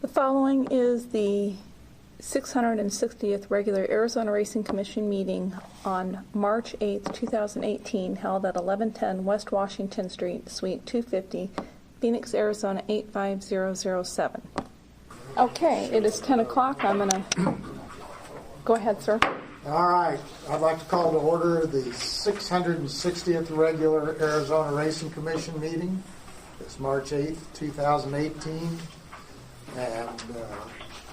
The following is the 660th regular Arizona Racing Commission meeting on March 8th, 2018, held at 1110 West Washington Street, Suite 250, Phoenix, Arizona 85007. Okay, it is 10 o'clock. I'm going to go ahead, sir. All right. I'd like to call to order the 660th regular Arizona Racing Commission meeting. It's March 8th, 2018. And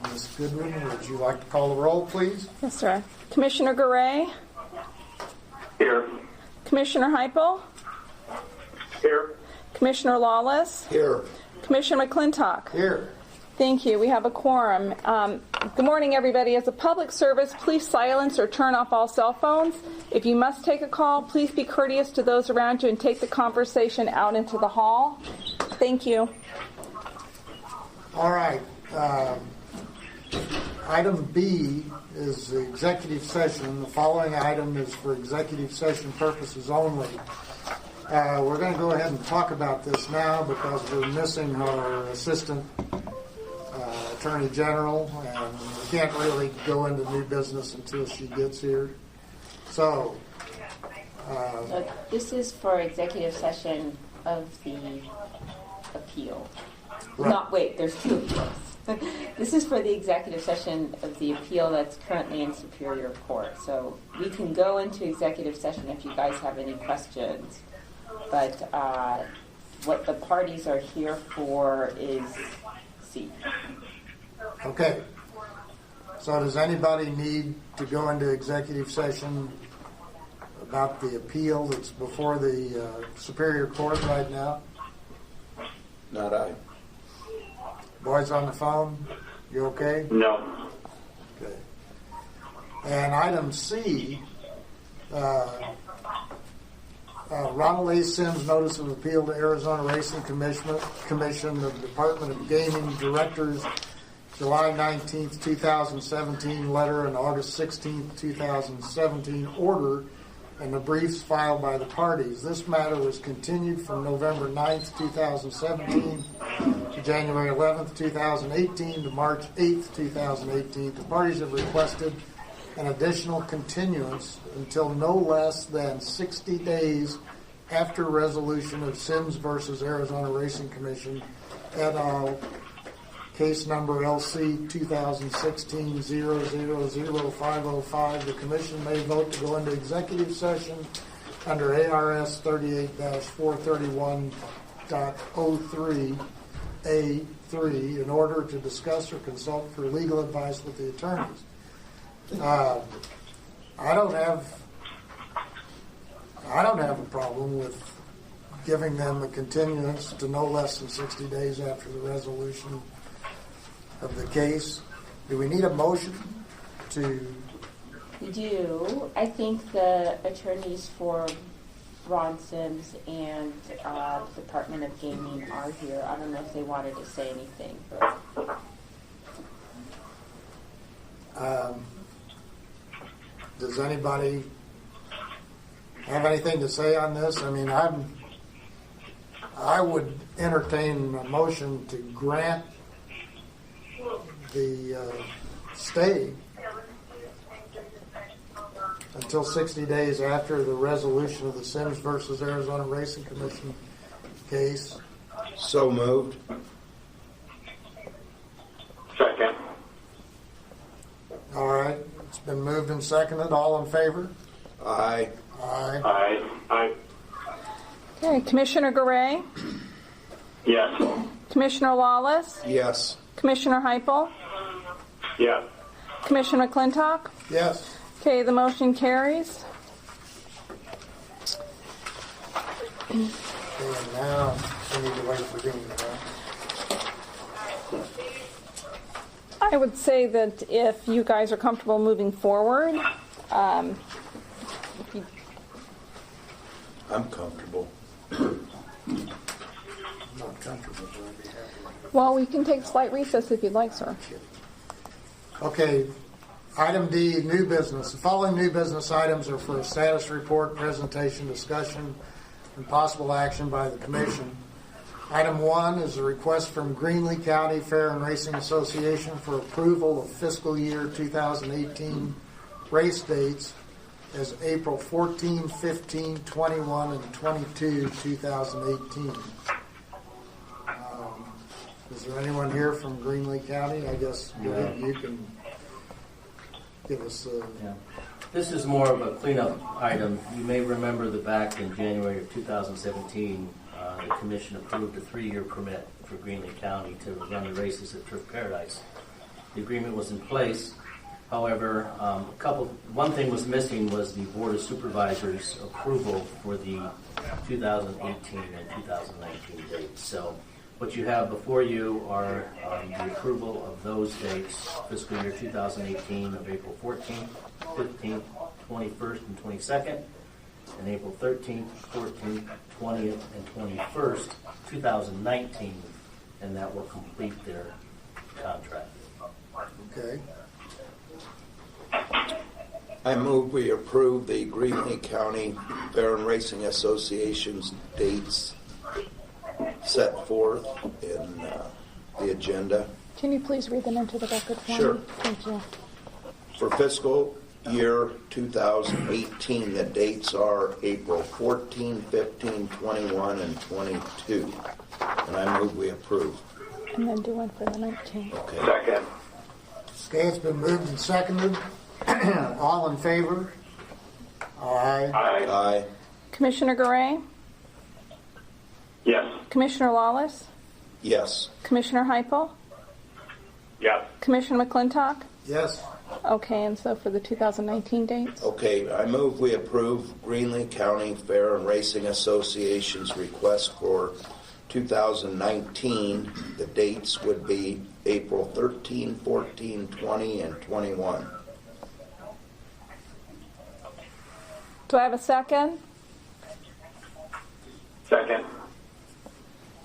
Ms. Goodwin, would you like to call the roll, please? Yes, sir. Commissioner Garay? Here. Commissioner Heupel? Here. Commissioner Lawless? Here. Commissioner McClintock? Here. Thank you. We have a quorum. Good morning, everybody. As a public service, please silence or turn off all cell phones. If you must take a call, please be courteous to those around you and take the conversation out into the hall. Thank you. All right. Item B is the executive session. The following item is for executive session purposes only. We're going to go ahead and talk about this now because we're missing our assistant attorney general, and we can't really go into new business until she gets here. So this is for executive session of the appeal. Right. There's two appeals. This is for the executive session of the appeal that's currently in Superior Court. So we can go into executive session if you guys have any questions. But what the parties are here for is C. Okay. So does anybody need to go into executive session about the appeal that's before the Superior Court right now? Not I. Boys on the phone, you okay? No. Okay. And item C, Ronald A. Sims Notice of Appeal to Arizona Racing Commission, the Department of Gaming Directors, July 19th, 2017 letter and August 16th, 2017 order, and the briefs filed by the parties. This matter was continued from November 9th, 2017 to January 11th, 2018 to March 8th, 2018. The parties have requested an additional continuance until no less than 60 days after resolution of Sims versus Arizona Racing Commission et al. Case number LC 2016-000505. The Commission may vote to go into executive session under ARS 38-431.03A3 in order to discuss or consult for legal advice with the attorneys. I don't have a problem with giving them a continuance to no less than 60 days after the resolution of the case. Do we need a motion to? We do. I think the attorneys for Ron Sims and Department of Gaming are here. I don't know if they wanted to say anything, but Does anybody have anything to say on this? I mean, I would entertain a motion to grant the stay until 60 days after the resolution of the Sims versus Arizona Racing Commission case. So moved. Second. All right. It's been moved and seconded. All in favor? Aye. Aye. Aye. Aye. Okay, Commissioner Garay? Yes. Commissioner Lawless? Yes. Commissioner Heupel? Yes. Commissioner McClintock? Yes. Okay, the motion carries. And now we need to wait for Dean, right? I would say that if you guys are comfortable moving forward, if you, I'm comfortable. I'm not comfortable, but I'd be happy. well, we can take a slight recess if you'd like, sir. Okay, item D, new business. The following new business items are for a status report, presentation, discussion, and possible action by the Commission. Item 1 is a request from Greenlee County Fair and Racing Association for approval of fiscal year 2018 race dates as April 14, 15, 21, and 22, 2018. Is there anyone here from Greenlee County? I guess Greg, you can give us Yeah. This is more of a cleanup item. You may remember that back in January of 2017, the commission approved a 3-year permit for Greenlee County to run the races at Turf Paradise. The agreement was in place. However, one thing was missing was the Board of Supervisors approval for the 2018 and 2019 dates. So what you have before you are the approval of those dates, fiscal year 2018 of April 14th, 15th, 21st, and 22nd, and April 13th, 14th, 20th, and 21st, 2019, and that will complete their contract. Okay. I move we approve the Greenlee County Fair and Racing Association's dates set forth in the agenda. Can you please read them into the record for Sure. me? Thank you. For fiscal year 2018, the dates are April 14, 15, 21, and 22. And I move we approve. And then do one for the 19th. Okay. Second. Okay, it's been moved and seconded. All in favor? Aye. Aye. Aye. Commissioner Garay, Yes. Commissioner Lawless, Yes. Commissioner Heupel, Yes. Commissioner McClintock. Yes. Okay, and so for the 2019 dates? Okay, I move we approve Greenlee County Fair and Racing Association's request for 2019. The dates would be April 13, 14, 20, and 21. Do I have a second? Second.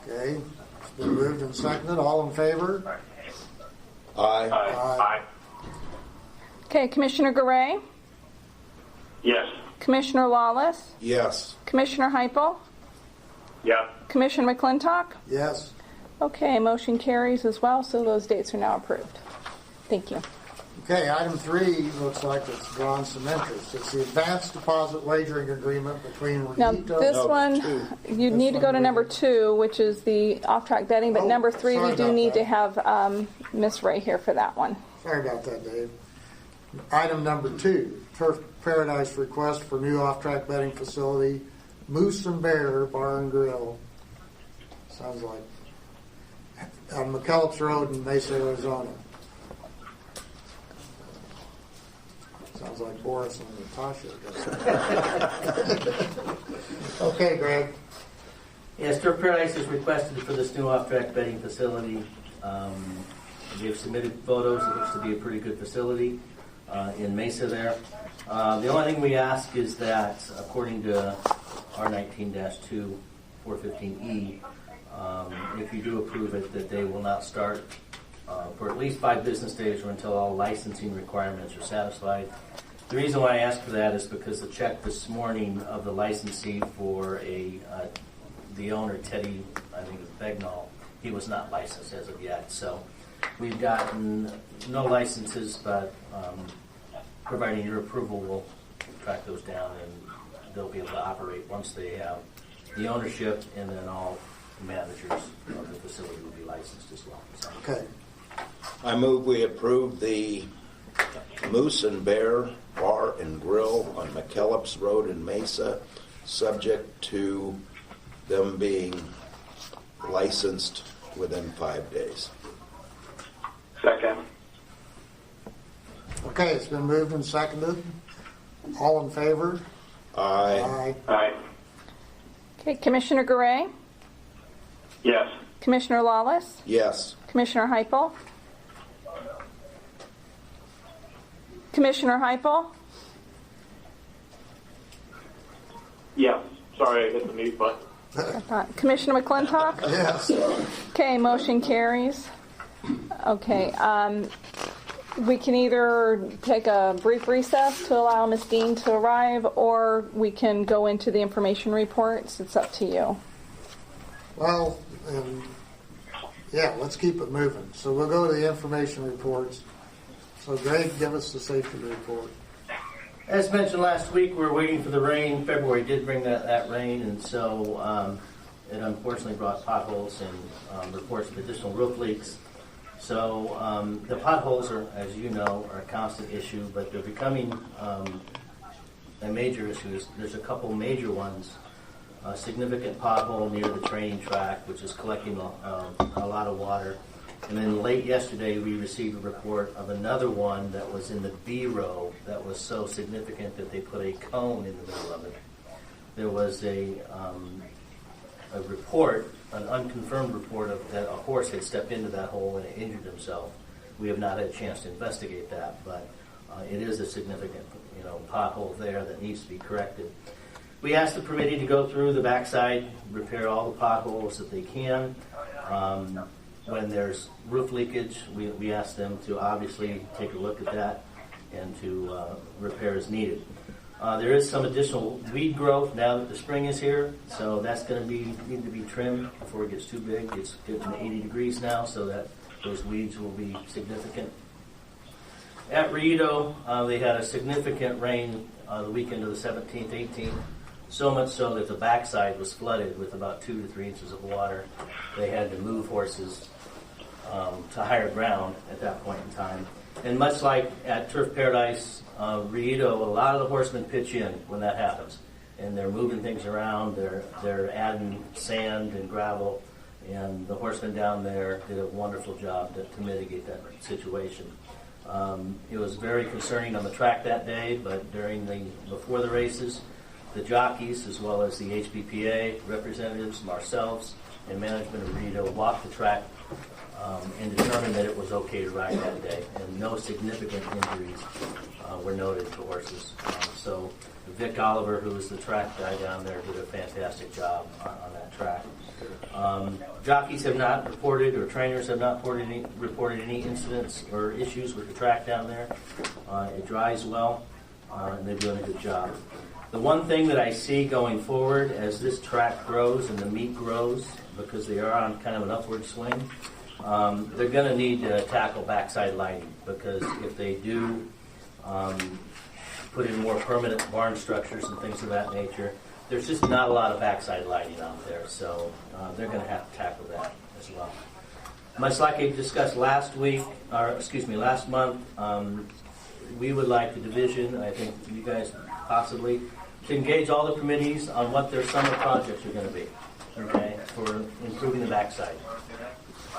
Okay, it's been moved and seconded. All in favor? Aye. Aye. Okay, Commissioner Garay, Yes. Commissioner Lawless, Yes. Commissioner Heupel, Yes. Commissioner McClintock. Yes. Okay, motion carries as well, so those dates are now approved. Thank you. Okay, item 3 looks like it's drawn some interest. It's the advanced deposit wagering agreement between Now, Renito. this No, one, two. you This need to go one to we number did. 2, which is the off-track betting, but Oh, number 3, we sorry do about need to that. have Miss Ray here for that one. Sorry about that, Dave. Item number 2, Turf Paradise request for new off-track betting facility, Moose and Bear Bar and Grill. Sounds like on McKellips Road in Mesa, Arizona. Sounds like Boris and Natasha. Okay, Greg. Yes, Turf Paradise is requested for this new off-track betting facility. They've submitted photos. It looks to be a pretty good facility in Mesa there. The only thing we ask is that, according to R19-2 415E, if you do approve it, that they will not start for at least 5 business days or until all licensing requirements are satisfied. The reason why I asked for that is because the check this morning of the licensee for the owner, Teddy, I think it was Begnall, he was not licensed as of yet. So we've gotten no licenses, but providing your approval, we'll track those down and they'll be able to operate once they have the ownership, and then all managers of the facility will be licensed as well. So, Okay. I move we approve the Moose and Bear Bar and Grill on McKellips Road in Mesa, subject to them being licensed within 5 days. Second. Okay, it's been moved and seconded. All in favor? Aye. Aye. Okay, Commissioner Garay, Yes. Commissioner Lawless, Yes. Commissioner Heupel, Commissioner Heupel, Yes. Sorry, I hit the mute button. Commissioner McClintock. Yes. Okay, motion carries. Okay, we can either take a brief recess to allow Ms. Dean to arrive, or we can go into the information reports. It's up to you. Well, yeah, let's keep it moving. So we'll go to the information reports. So Greg, give us the safety report. As mentioned last week, we're waiting for the rain. February did bring that rain, and so it unfortunately brought potholes and reports of additional roof leaks. So the potholes are, as you know, are a constant issue, but they're becoming a major issue. There's a couple major ones. A significant pothole near the training track, which is collecting a lot of water. And then late yesterday, we received a report of another one that was in the B row that was so significant that they put a cone in the middle of it. There was a report, an unconfirmed report of that a horse had stepped into that hole and injured himself. We have not had a chance to investigate that, but it is a significant, pothole there that needs to be corrected. We asked the committee to go through the backside, repair all the potholes that they can. When there's roof leakage, we asked them to obviously take a look at that and to repair as needed. There is some additional weed growth now that the spring is here, so that's going to need to be trimmed before it gets too big. It's getting to 80 degrees now, so that those weeds will be significant. At Rito, they had a significant rain the weekend of the 17th, 18th. So much so that the backside was flooded with about 2 to 3 inches of water. They had to move horses to higher ground at that point in time. And much like at Turf Paradise, Rito, a lot of the horsemen pitch in when that happens. And they're moving things around, they're adding sand and gravel, and the horsemen down there did a wonderful job to mitigate that situation. It was very concerning on the track that day, but before the races, the jockeys, as well as the HBPA representatives, ourselves, and management of Rito walked the track and determined that it was okay to ride that day, and no significant injuries were noted to horses. So Vic Oliver, who was the track guy down there, did a fantastic job on that track. Jockeys have not reported, or trainers have not reported any incidents or issues with the track down there. It dries well, and they're doing a good job. The one thing that I see going forward as this track grows and the meet grows, because they are on kind of an upward swing, they're going to need to tackle backside lighting, because if they do put in more permanent barn structures and things of that nature, there's just not a lot of backside lighting out there, so they're going to have to tackle that as well. Much like I discussed last month, we would like the division, I think you guys possibly, to engage all the committees on what their summer projects are going to be, okay, for improving the backside.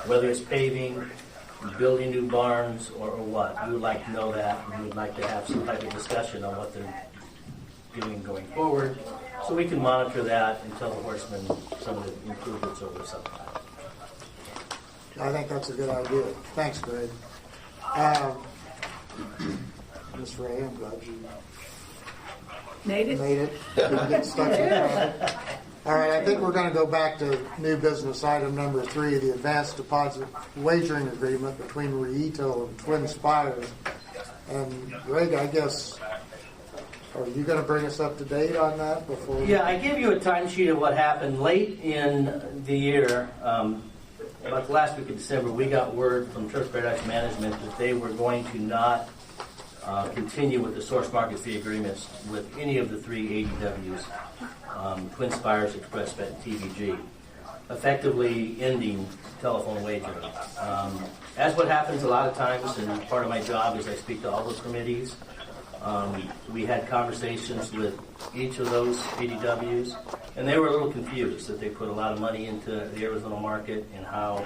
Whether it's paving, building new barns, or what. We would like to know that, and we would like to have some type of discussion on what they're doing going forward, so we can monitor that and tell the horsemen some of the improvements over some time. I think that's a good idea. Thanks, Greg. Ms. Ray, I'm glad you made it. Didn't get stuck in traffic. All right, I think we're going to go back to new business item number 3, the advanced deposit wagering agreement between Rito and Twin Spires. And Greg, I guess, are you going to bring us up to date on that before? Yeah, I gave you a timesheet of what happened late in the year. About the last week of December, we got word from Turf Paradise Management that they were going to not continue with the source market fee agreements with any of the 3 ADWs, Twin Spires, ExpressBet, and TVG, effectively ending telephone wagering. As what happens a lot of times, and part of my job is I speak to all the committees, we had conversations with each of those ADWs, and they were a little confused that they put a lot of money into the Arizona market and how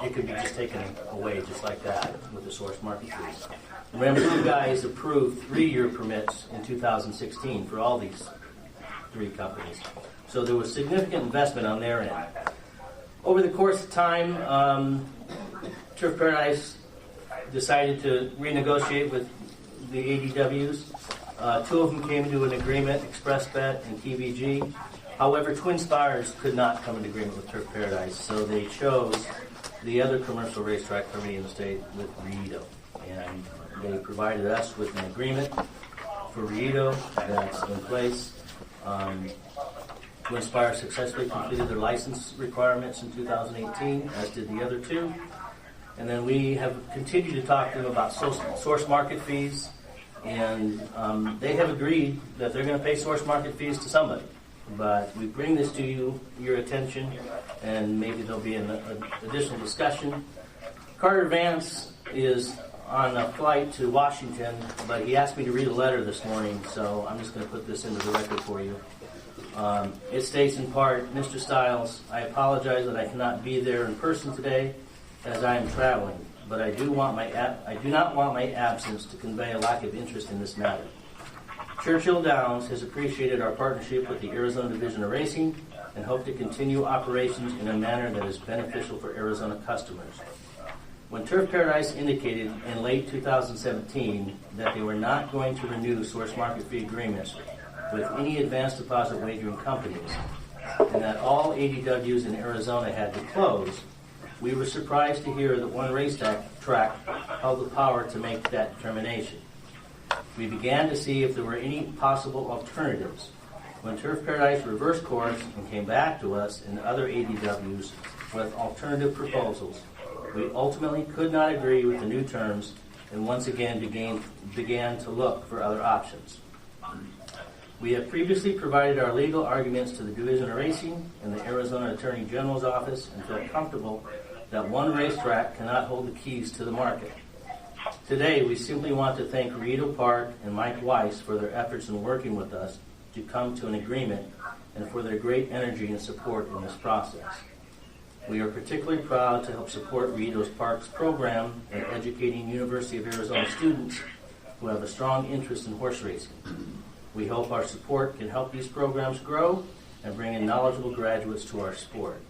it could be just taken away just like that with the source market fees. Remember, you guys approved 3-year permits in 2016 for all these 3 companies. So there was significant investment on their end. Over the course of time, Turf Paradise decided to renegotiate with the ADWs. 2 of them came to an agreement, ExpressBet and TVG. However, Twin Spires could not come into agreement with Turf Paradise, so they chose the other commercial racetrack company in the state with Rito. And they provided us with an agreement for Rito that's in place. Twin Spire successfully completed their license requirements in 2018, as did the other two. And then we have continued to talk to them about source market fees, and they have agreed that they're going to pay source market fees to somebody. But we bring this to your attention, and maybe there'll be an additional discussion. Carter Vance is on a flight to Washington, but he asked me to read a letter this morning, so I'm just going to put this into the record for you. It states in part, Mr. Stiles, I apologize that I cannot be there in person today as I am traveling, but I do not want my absence to convey a lack of interest in this matter. Churchill Downs has appreciated our partnership with the Arizona Division of Racing and hope to continue operations in a manner that is beneficial for Arizona customers. When Turf Paradise indicated in late 2017 that they were not going to renew source market fee agreements with any advanced deposit wagering companies and that all ADWs in Arizona had to close, we were surprised to hear that one racetrack held the power to make that determination. We began to see if there were any possible alternatives. When Turf Paradise reversed course and came back to us and other ADWs with alternative proposals, we ultimately could not agree with the new terms and once again began to look for other options. We have previously provided our legal arguments to the Division of Racing and the Arizona Attorney General's office and feel comfortable that one racetrack cannot hold the keys to the market. Today, we simply want to thank Rito Park and Mike Weiss for their efforts in working with us to come to an agreement and for their great energy and support in this process. We are particularly proud to help support Rito Park's program in educating University of Arizona students who have a strong interest in horse racing. We hope our support can help these programs grow and bring in knowledgeable graduates to our sport.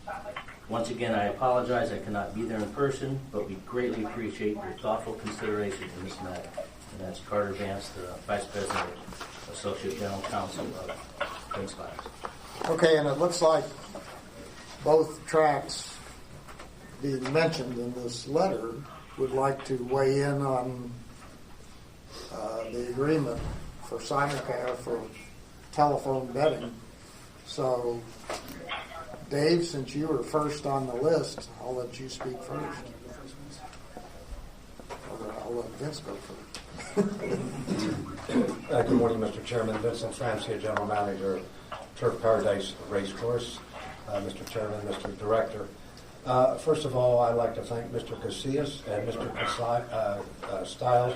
Once again, I apologize I cannot be there in person, but we greatly appreciate your thoughtful consideration in this matter. And that's Carter Vance, the Vice President and Associate General Counsel of Twin Spires. Okay, and it looks like both tracks being mentioned in this letter would like to weigh in on the agreement for simulcast for telephone betting. So, Dave, since you were first on the list, I'll let you speak first. Or I'll let Vince go first. Good morning, Mr. Chairman. Vincent Francia, General Manager, Turf Paradise Racecourse. Mr. Chairman, Mr. Director. First of all, I'd like to thank Mr. Casillas and Mr. Stiles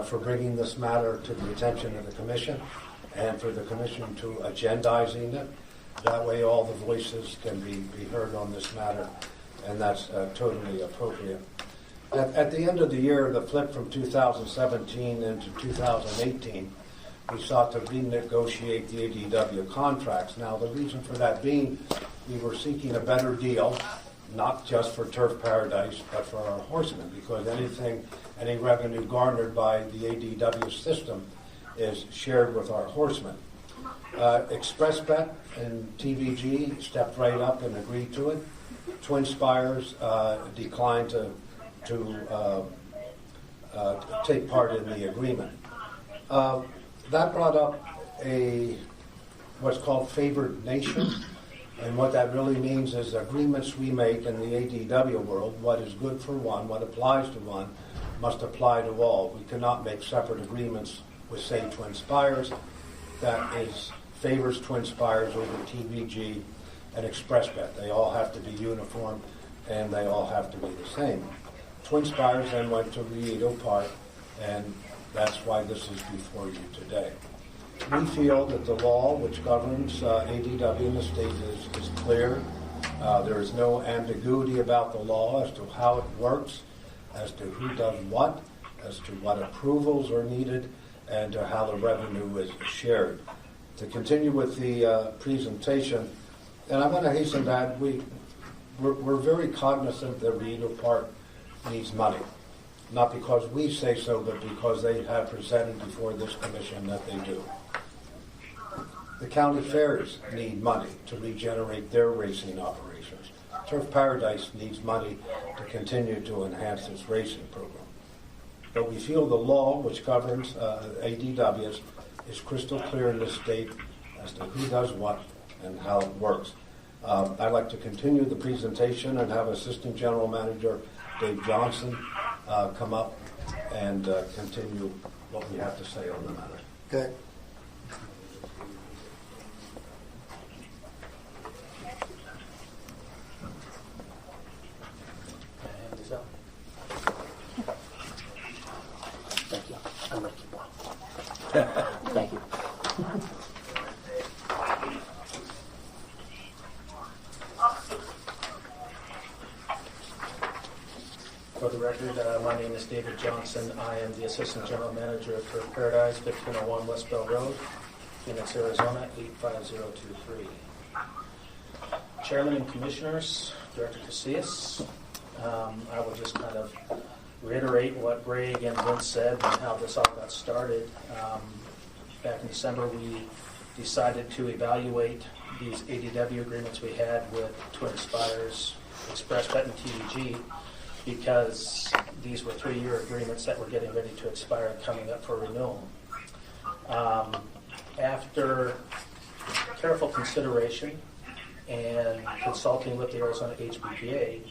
for bringing this matter to the attention of the Commission and for the Commission to agendizing it. That way all the voices can be heard on this matter, and that's totally appropriate. At the end of the year, the flip from 2017 into 2018, we sought to renegotiate the ADW contracts. Now, the reason for that being, we were seeking a better deal, not just for Turf Paradise, but for our horsemen, because any revenue garnered by the ADW system is shared with our horsemen. ExpressBet and TVG stepped right up and agreed to it. Twin Spires declined to take part in the agreement. That brought up what's called favored nation, and what that really means is agreements we make in the ADW world, what is good for one, what applies to one, must apply to all. We cannot make separate agreements with, say, Twin Spires that favors Twin Spires over TVG and ExpressBet. They all have to be uniform, and they all have to be the same. Twin Spires then went to Rito Park, and that's why this is before you today. We feel that the law which governs ADW in the state is clear. There is no ambiguity about the law as to how it works, as to who does what, as to what approvals are needed, and to how the revenue is shared. To continue with the presentation, and I'm going to hasten that, we're very cognizant that Rito Park needs money. Not because we say so, but because they have presented before this commission that they do. The county fairs need money to regenerate their racing operations. Turf Paradise needs money to continue to enhance its racing program. But we feel the law which governs ADWs is crystal clear in this state as to who does what and how it works. I'd like to continue the presentation and have Assistant General Manager Dave Johnson come up and continue what we have to say on the matter. Okay. Thank you. I'm going to keep on. Thank you. For the record, my name is David Johnson. I am the Assistant General Manager of Turf Paradise, 1501 West Bell Road, Phoenix, Arizona, 85023. Chairman and Commissioners, Director Casillas, I will just kind of reiterate what Greg and Vince said and how this all got started. Back in December, we decided to evaluate these ADW agreements we had with Twin Spires, ExpressBet, and TVG, because these were 3-year agreements that were getting ready to expire and coming up for renewal. After careful consideration and consulting with the Arizona HBPA,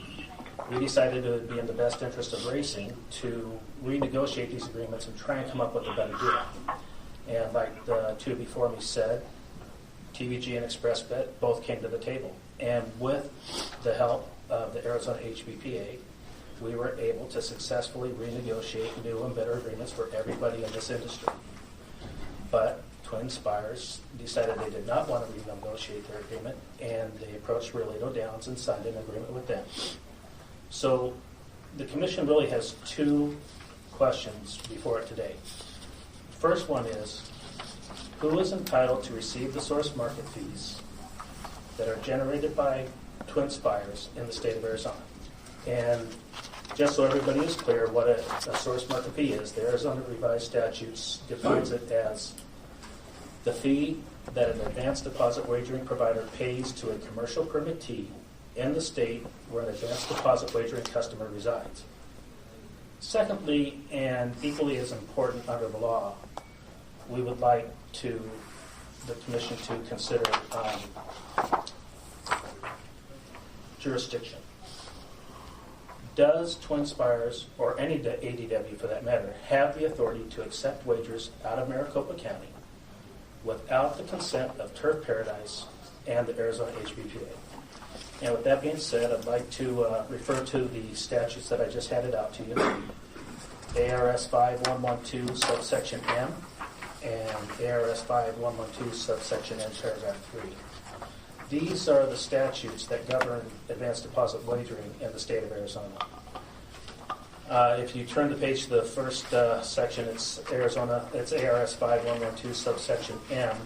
we decided it would be in the best interest of racing to renegotiate these agreements and try and come up with a better deal. And like the two before me said, TVG and ExpressBet both came to the table. And with the help of the Arizona HBPA, we were able to successfully renegotiate new and better agreements for everybody in this industry. But Twin Spires decided they did not want to renegotiate their agreement, and they approached Relato Downs and signed an agreement with them. So the commission really has 2 questions before it today. First one is, who is entitled to receive the source market fees that are generated by Twin Spires in the state of Arizona? And just so everybody is clear what a source market fee is, the Arizona Revised Statutes defines it as the fee that an advanced deposit wagering provider pays to a commercial permittee in the state where an advanced deposit wagering customer resides. Secondly, and equally as important under the law, we would like the commission to consider jurisdiction. Does Twin Spires, or any ADW for that matter, have the authority to accept wagers out of Maricopa County without the consent of Turf Paradise and the Arizona HBPA? And with that being said, I'd like to refer to the statutes that I just handed out to you. ARS 5112 subsection M and ARS 5112 subsection N paragraph 3. These are the statutes that govern advanced deposit wagering in the state of Arizona. If you turn the page to the first section, it's ARS 5112 subsection M.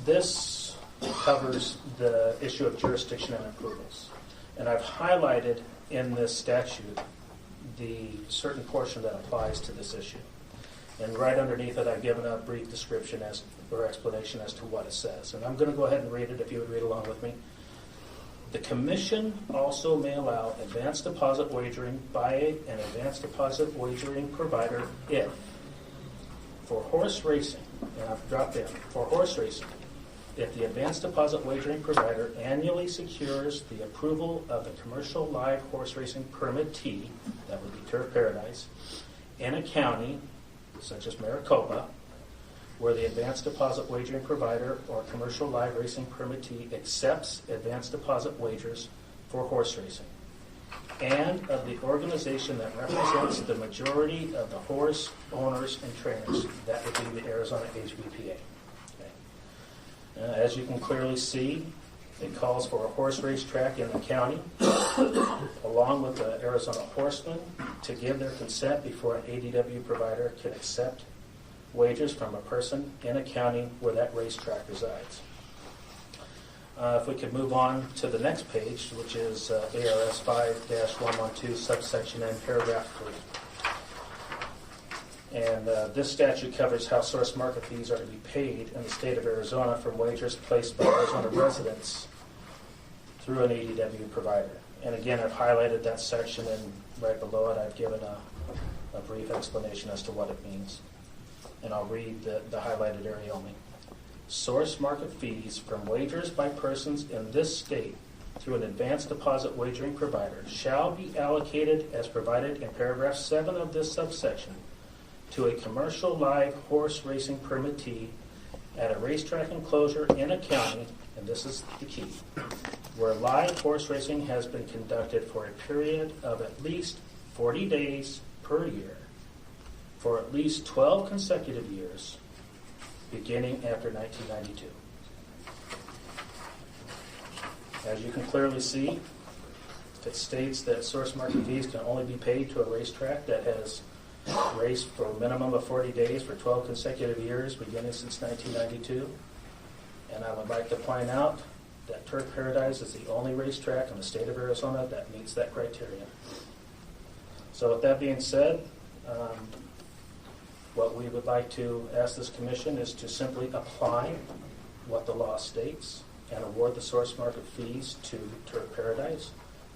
This covers the issue of jurisdiction and approvals. And I've highlighted in this statute the certain portion that applies to this issue. And right underneath it, I've given a brief description or explanation as to what it says. And I'm going to go ahead and read it if you would read along with me. The commission also may allow advanced deposit wagering by an advanced deposit wagering provider if, for horse racing, and I've dropped in, for horse racing, if the advanced deposit wagering provider annually secures the approval of the commercial live horse racing permittee, that would be Turf Paradise, in a county such as Maricopa, where the advanced deposit wagering provider or commercial live racing permittee accepts advanced deposit wagers for horse racing, and of the organization that represents the majority of the horse owners and trainers, that would be the Arizona HBPA. As you can clearly see, it calls for a horse race track in the county, along with the Arizona Horsemen, to give their consent before an ADW provider can accept wagers from a person in a county where that racetrack resides. If we could move on to the next page, which is ARS 5-112 subsection N paragraph 3. And this statute covers how source market fees are to be paid in the state of Arizona from wagers placed by Arizona residents through an ADW provider. And again, I've highlighted that section, and right below it I've given a brief explanation as to what it means. And I'll read the highlighted area only. source market fees from wagers by persons in this state through an advanced deposit wagering provider shall be allocated as provided in paragraph 7 of this subsection to a commercial live horse racing permittee at a racetrack enclosure in a county, and this is the key, where live horse racing has been conducted for a period of at least 40 days per year for at least 12 consecutive years, beginning after 1992. As you can clearly see, it states that source market fees can only be paid to a racetrack that has raced for a minimum of 40 days for 12 consecutive years, beginning since 1992. And I would like to point out that Turf Paradise is the only racetrack in the state of Arizona that meets that criteria. So with that being said, what we would like to ask this commission is to simply apply what the law states and award the source market fees to Turf Paradise,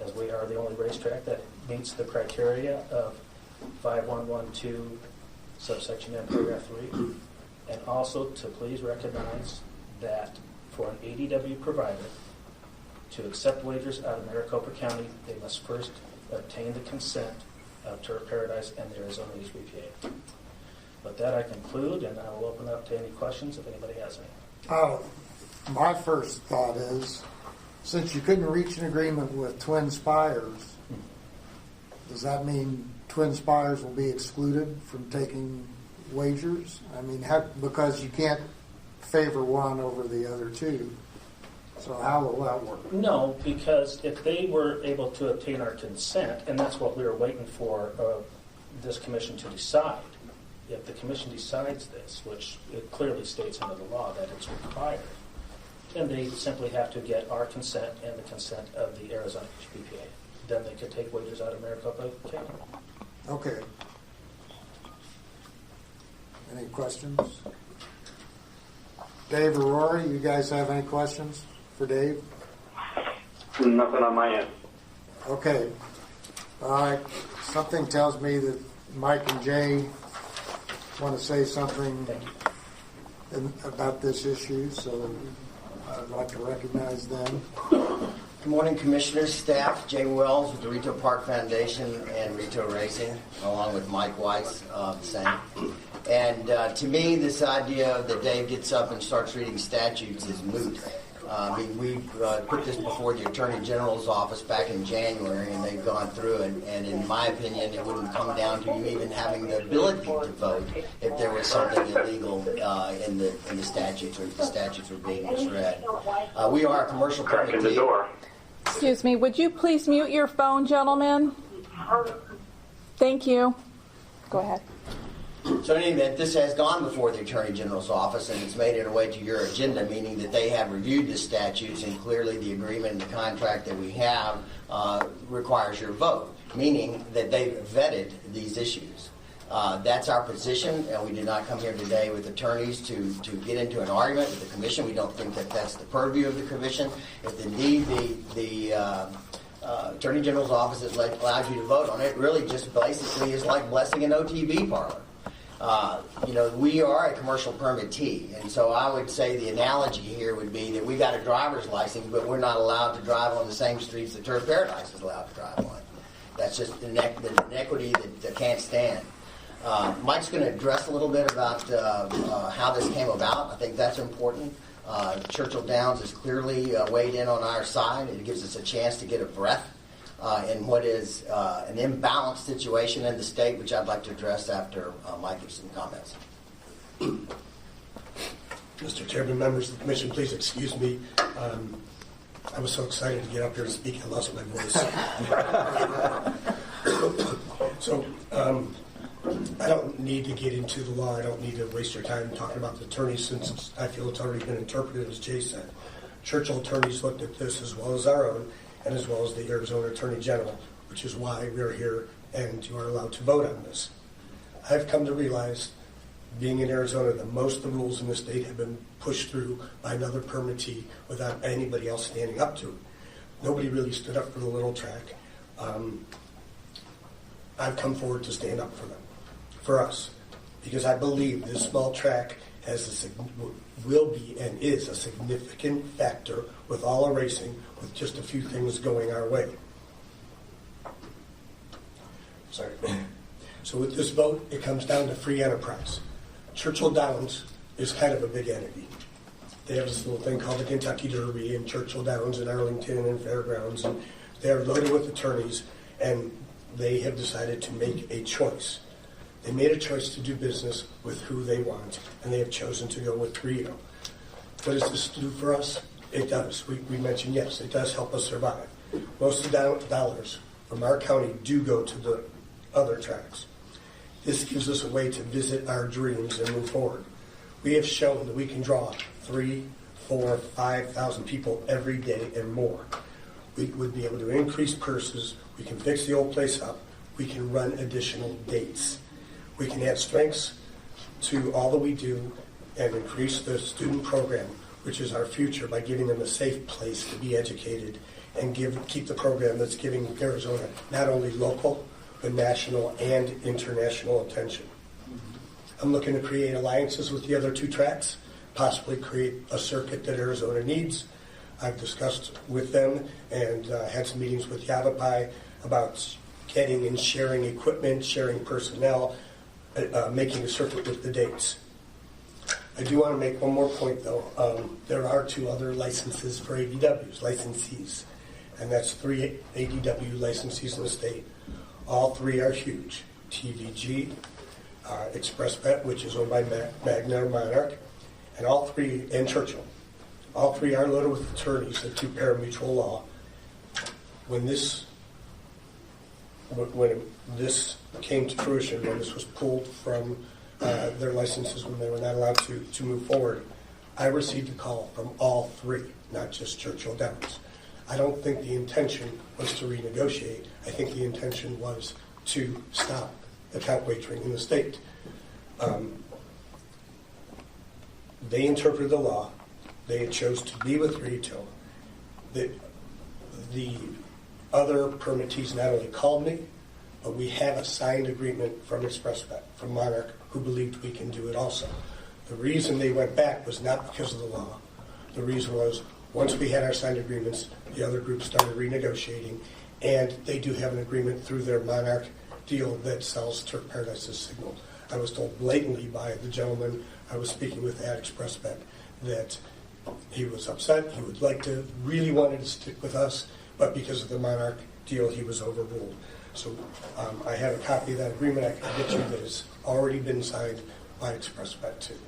as we are the only racetrack that meets the criteria of 5112 subsection M paragraph 3, and also to please recognize that for an ADW provider to accept wagers out of Maricopa County, they must first obtain the consent of Turf Paradise and the Arizona HBPA. With that, I conclude, and I will open up to any questions if anybody has any. My first thought is, since you couldn't reach an agreement with Twin Spires, does that mean Twin Spires will be excluded from taking wagers? I mean, because you can't favor one over the other two. So how will that work? No, because if they were able to obtain our consent, and that's what we were waiting for this commission to decide, if the commission decides this, which it clearly states under the law that it's required, then they simply have to get our consent and the consent of the Arizona HBPA. Then they could take wagers out of Maricopa County. Okay. Any questions? Dave or Rory, you guys have any questions for Dave? Nothing on my end. Okay. Something tells me that Mike and Jay want to say something about this issue, so I'd like to recognize them. Good morning, Commissioners, staff. Jay Wells with the Rito Park Foundation and Rito Racing, along with Mike Weiss, the same. And to me, this idea that Dave gets up and starts reading statutes is moot. I mean, we put this before the Attorney General's office back in January, and they've gone through it. And in my opinion, it wouldn't come down to you even having the ability to vote if there was something illegal in the statutes, or if the statutes were being misread. We are a commercial Cracking the permittee. door. Excuse me, would you please mute your phone, gentlemen? Thank you. Go ahead. So in any event, this has gone before the Attorney General's office, and it's made it a way to your agenda, meaning that they have reviewed the statutes, and clearly the agreement and the contract that we have requires your vote, meaning that they've vetted these issues. That's our position, and we did not come here today with attorneys to get into an argument with the Commission. We don't think that that's the purview of the Commission. If indeed the Attorney General's office has allowed you to vote on it, really just basically is like blessing an OTB parlor. We are a commercial permittee, and so I would say the analogy here would be that we got a driver's license, but we're not allowed to drive on the same streets that Turf Paradise is allowed to drive on. That's just an inequity that can't stand. Mike's going to address a little bit about how this came about. I think that's important. Churchill Downs is clearly weighed in on our side. It gives us a chance to get a breath in what is an imbalanced situation in the state, which I'd like to address after Mike gives some comments. Mr. Chairman, members of the Commission, please excuse me. I was so excited to get up here to speak, I lost my voice. So, I don't need to get into the law. I don't need to waste your time talking about the attorneys, since I feel it's already been interpreted, as Jay said. Churchill attorneys looked at this as well as our own, and as well as the Arizona Attorney General, which is why we're here and you are allowed to vote on this. I've come to realize, being in Arizona, that most of the rules in the state have been pushed through by another permittee without anybody else standing up to it. Nobody really stood up for the little track. I've come forward to stand up for them, for us, because I believe this small track will be and is a significant factor with all our racing, with just a few things going our way. Sorry. So with this vote, it comes down to free enterprise. Churchill Downs is kind of a big entity. They have this little thing called the Kentucky Derby in Churchill Downs and Arlington and Fairgrounds, and they're loaded with attorneys, and they have decided to make a choice. They made a choice to do business with who they want, and they have chosen to go with Rito. What does this do for us? It does. We mentioned, yes, it does help us survive. Most of the dollars from our county do go to the other tracks. This gives us a way to visit our dreams and move forward. We have shown that we can draw 3,000, 4,000, 5,000 people every day and more. We would be able to increase purses. We can fix the old place up. We can run additional dates. We can add strengths to all that we do and increase the student program, which is our future, by giving them a safe place to be educated and keep the program that's giving Arizona not only local, but national and international attention. I'm looking to create alliances with the other two tracks, possibly create a circuit that Arizona needs. I've discussed with them and had some meetings with Yavapai about getting and sharing equipment, sharing personnel, making a circuit with the dates. I do want to make one more point, though. There are 2 other licenses for ADWs, licensees, and that's 3 ADW licensees in the state. All 3 are huge. TVG, ExpressBet, which is owned by Magna or Monarch, and all 3, and Churchill. All 3 are loaded with attorneys that do parimutuel law. When this came to fruition, when this was pulled from their licenses, when they were not allowed to move forward, I received a call from all 3, not just Churchill Downs. I don't think the intention was to renegotiate. I think the intention was to stop account wagering in the state. They interpreted the law. They chose to be with Rito. The other permittees not only called me, but we have a signed agreement from ExpressBet, from Monarch, who believed we can do it also. The reason they went back was not because of the law. The reason was, once we had our signed agreements, the other groups started renegotiating, and they do have an agreement through their Monarch deal that sells Turf Paradise's signal. I was told blatantly by the gentleman I was speaking with at ExpressBet that he was upset. He would like to, really wanted to stick with us, but because of the Monarch deal, he was overruled. So I have a copy of that agreement I can get you that has already been signed by ExpressBet too.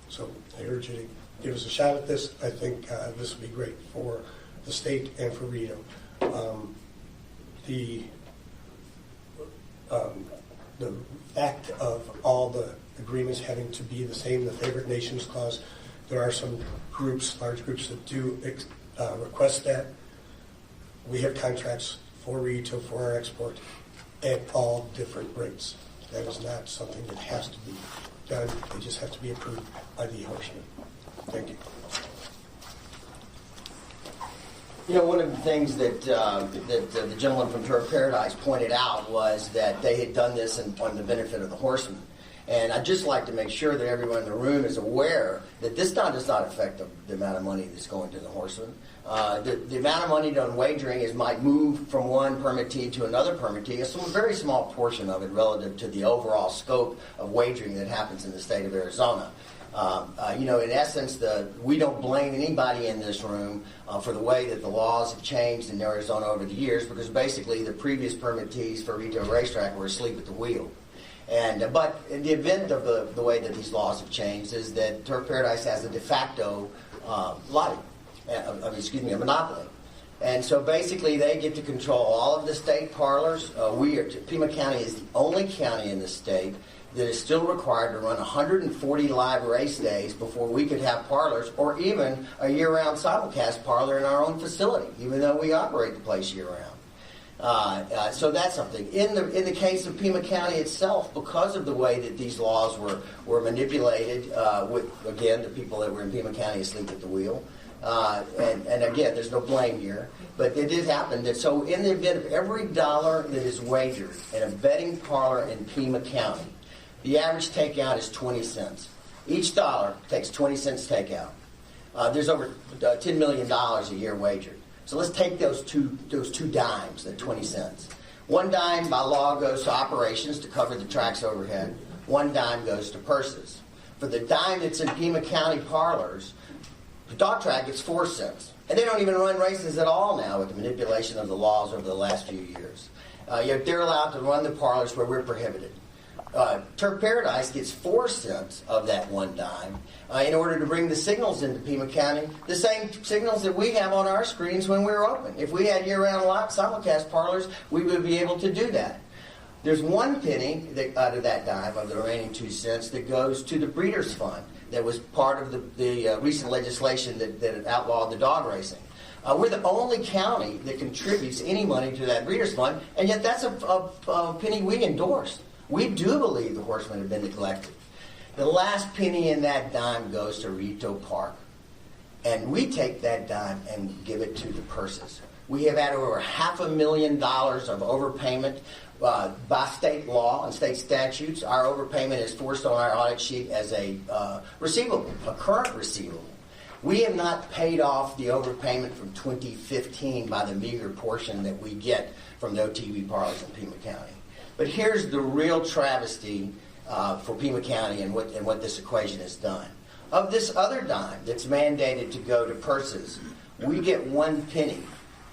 So I urge you to give us a shot at this. I think this would be great for the state and for Rito. The fact of all the agreements having to be the same, the favored nations clause, there are some groups, large groups, that do request that. We have contracts for Rito, for our export, at all different rates. That is not something that has to be done. They just have to be approved by the horsemen. Thank you. You know, one of the things that the gentleman from Turf Paradise pointed out was that they had done this on the benefit of the horsemen. And I'd just like to make sure that everyone in the room is aware that this does not affect the amount of money that's going to the horsemen. The amount of money done wagering might move from one permittee to another permittee, a very small portion of it relative to the overall scope of wagering that happens in the state of Arizona. In essence, we don't blame anybody in this room for the way that the laws have changed in Arizona over the years, because basically the previous permittees for Rito Racetrack were asleep at the wheel. But in the event of the way that these laws have changed is that Turf Paradise has a de facto a monopoly. And so basically they get to control all of the state parlors. Pima County is the only county in the state that is still required to run 140 live race days before we could have parlors, or even a year-round simulcast parlor in our own facility, even though we operate the place year-round. So that's something. In the case of Pima County itself, because of the way that these laws were manipulated, with, again, the people that were in Pima County asleep at the wheel, and again, there's no blame here, but it did happen that, so in the event of every dollar that is wagered in a betting parlor in Pima County, the average takeout is 20 cents. Each dollar takes 20 cents takeout. There's over $10 million a year wagered. So let's take those two dimes, the 20 cents. One dime by law goes to operations to cover the track's overhead. One dime goes to purses. For the dime that's in Pima County parlors, the dog track gets 4 cents. And they don't even run races at all now with the manipulation of the laws over the last few years. Yet they're allowed to run the parlors where we're prohibited. Turf Paradise gets 4 cents of that one dime in order to bring the signals into Pima County, the same signals that we have on our screens when we're open. If we had year-round simulcast parlors, we would be able to do that. There's 1 penny out of that dime, of the remaining 2 cents, that goes to the Breeders' Fund that was part of the recent legislation that outlawed the dog racing. We're the only county that contributes any money to that Breeders' Fund, and yet that's a penny we endorse. We do believe the horsemen have been neglected. The last penny in that dime goes to Rito Park. And we take that dime and give it to the purses. We have had over $500,000 of overpayment by state law and state statutes. Our overpayment is forced on our audit sheet as a receivable, a current receivable. We have not paid off the overpayment from 2015 by the meager portion that we get from no TV parlors in Pima County. But here's the real travesty for Pima County and what this equation has done. Of this other dime that's mandated to go to purses, we get 1 penny,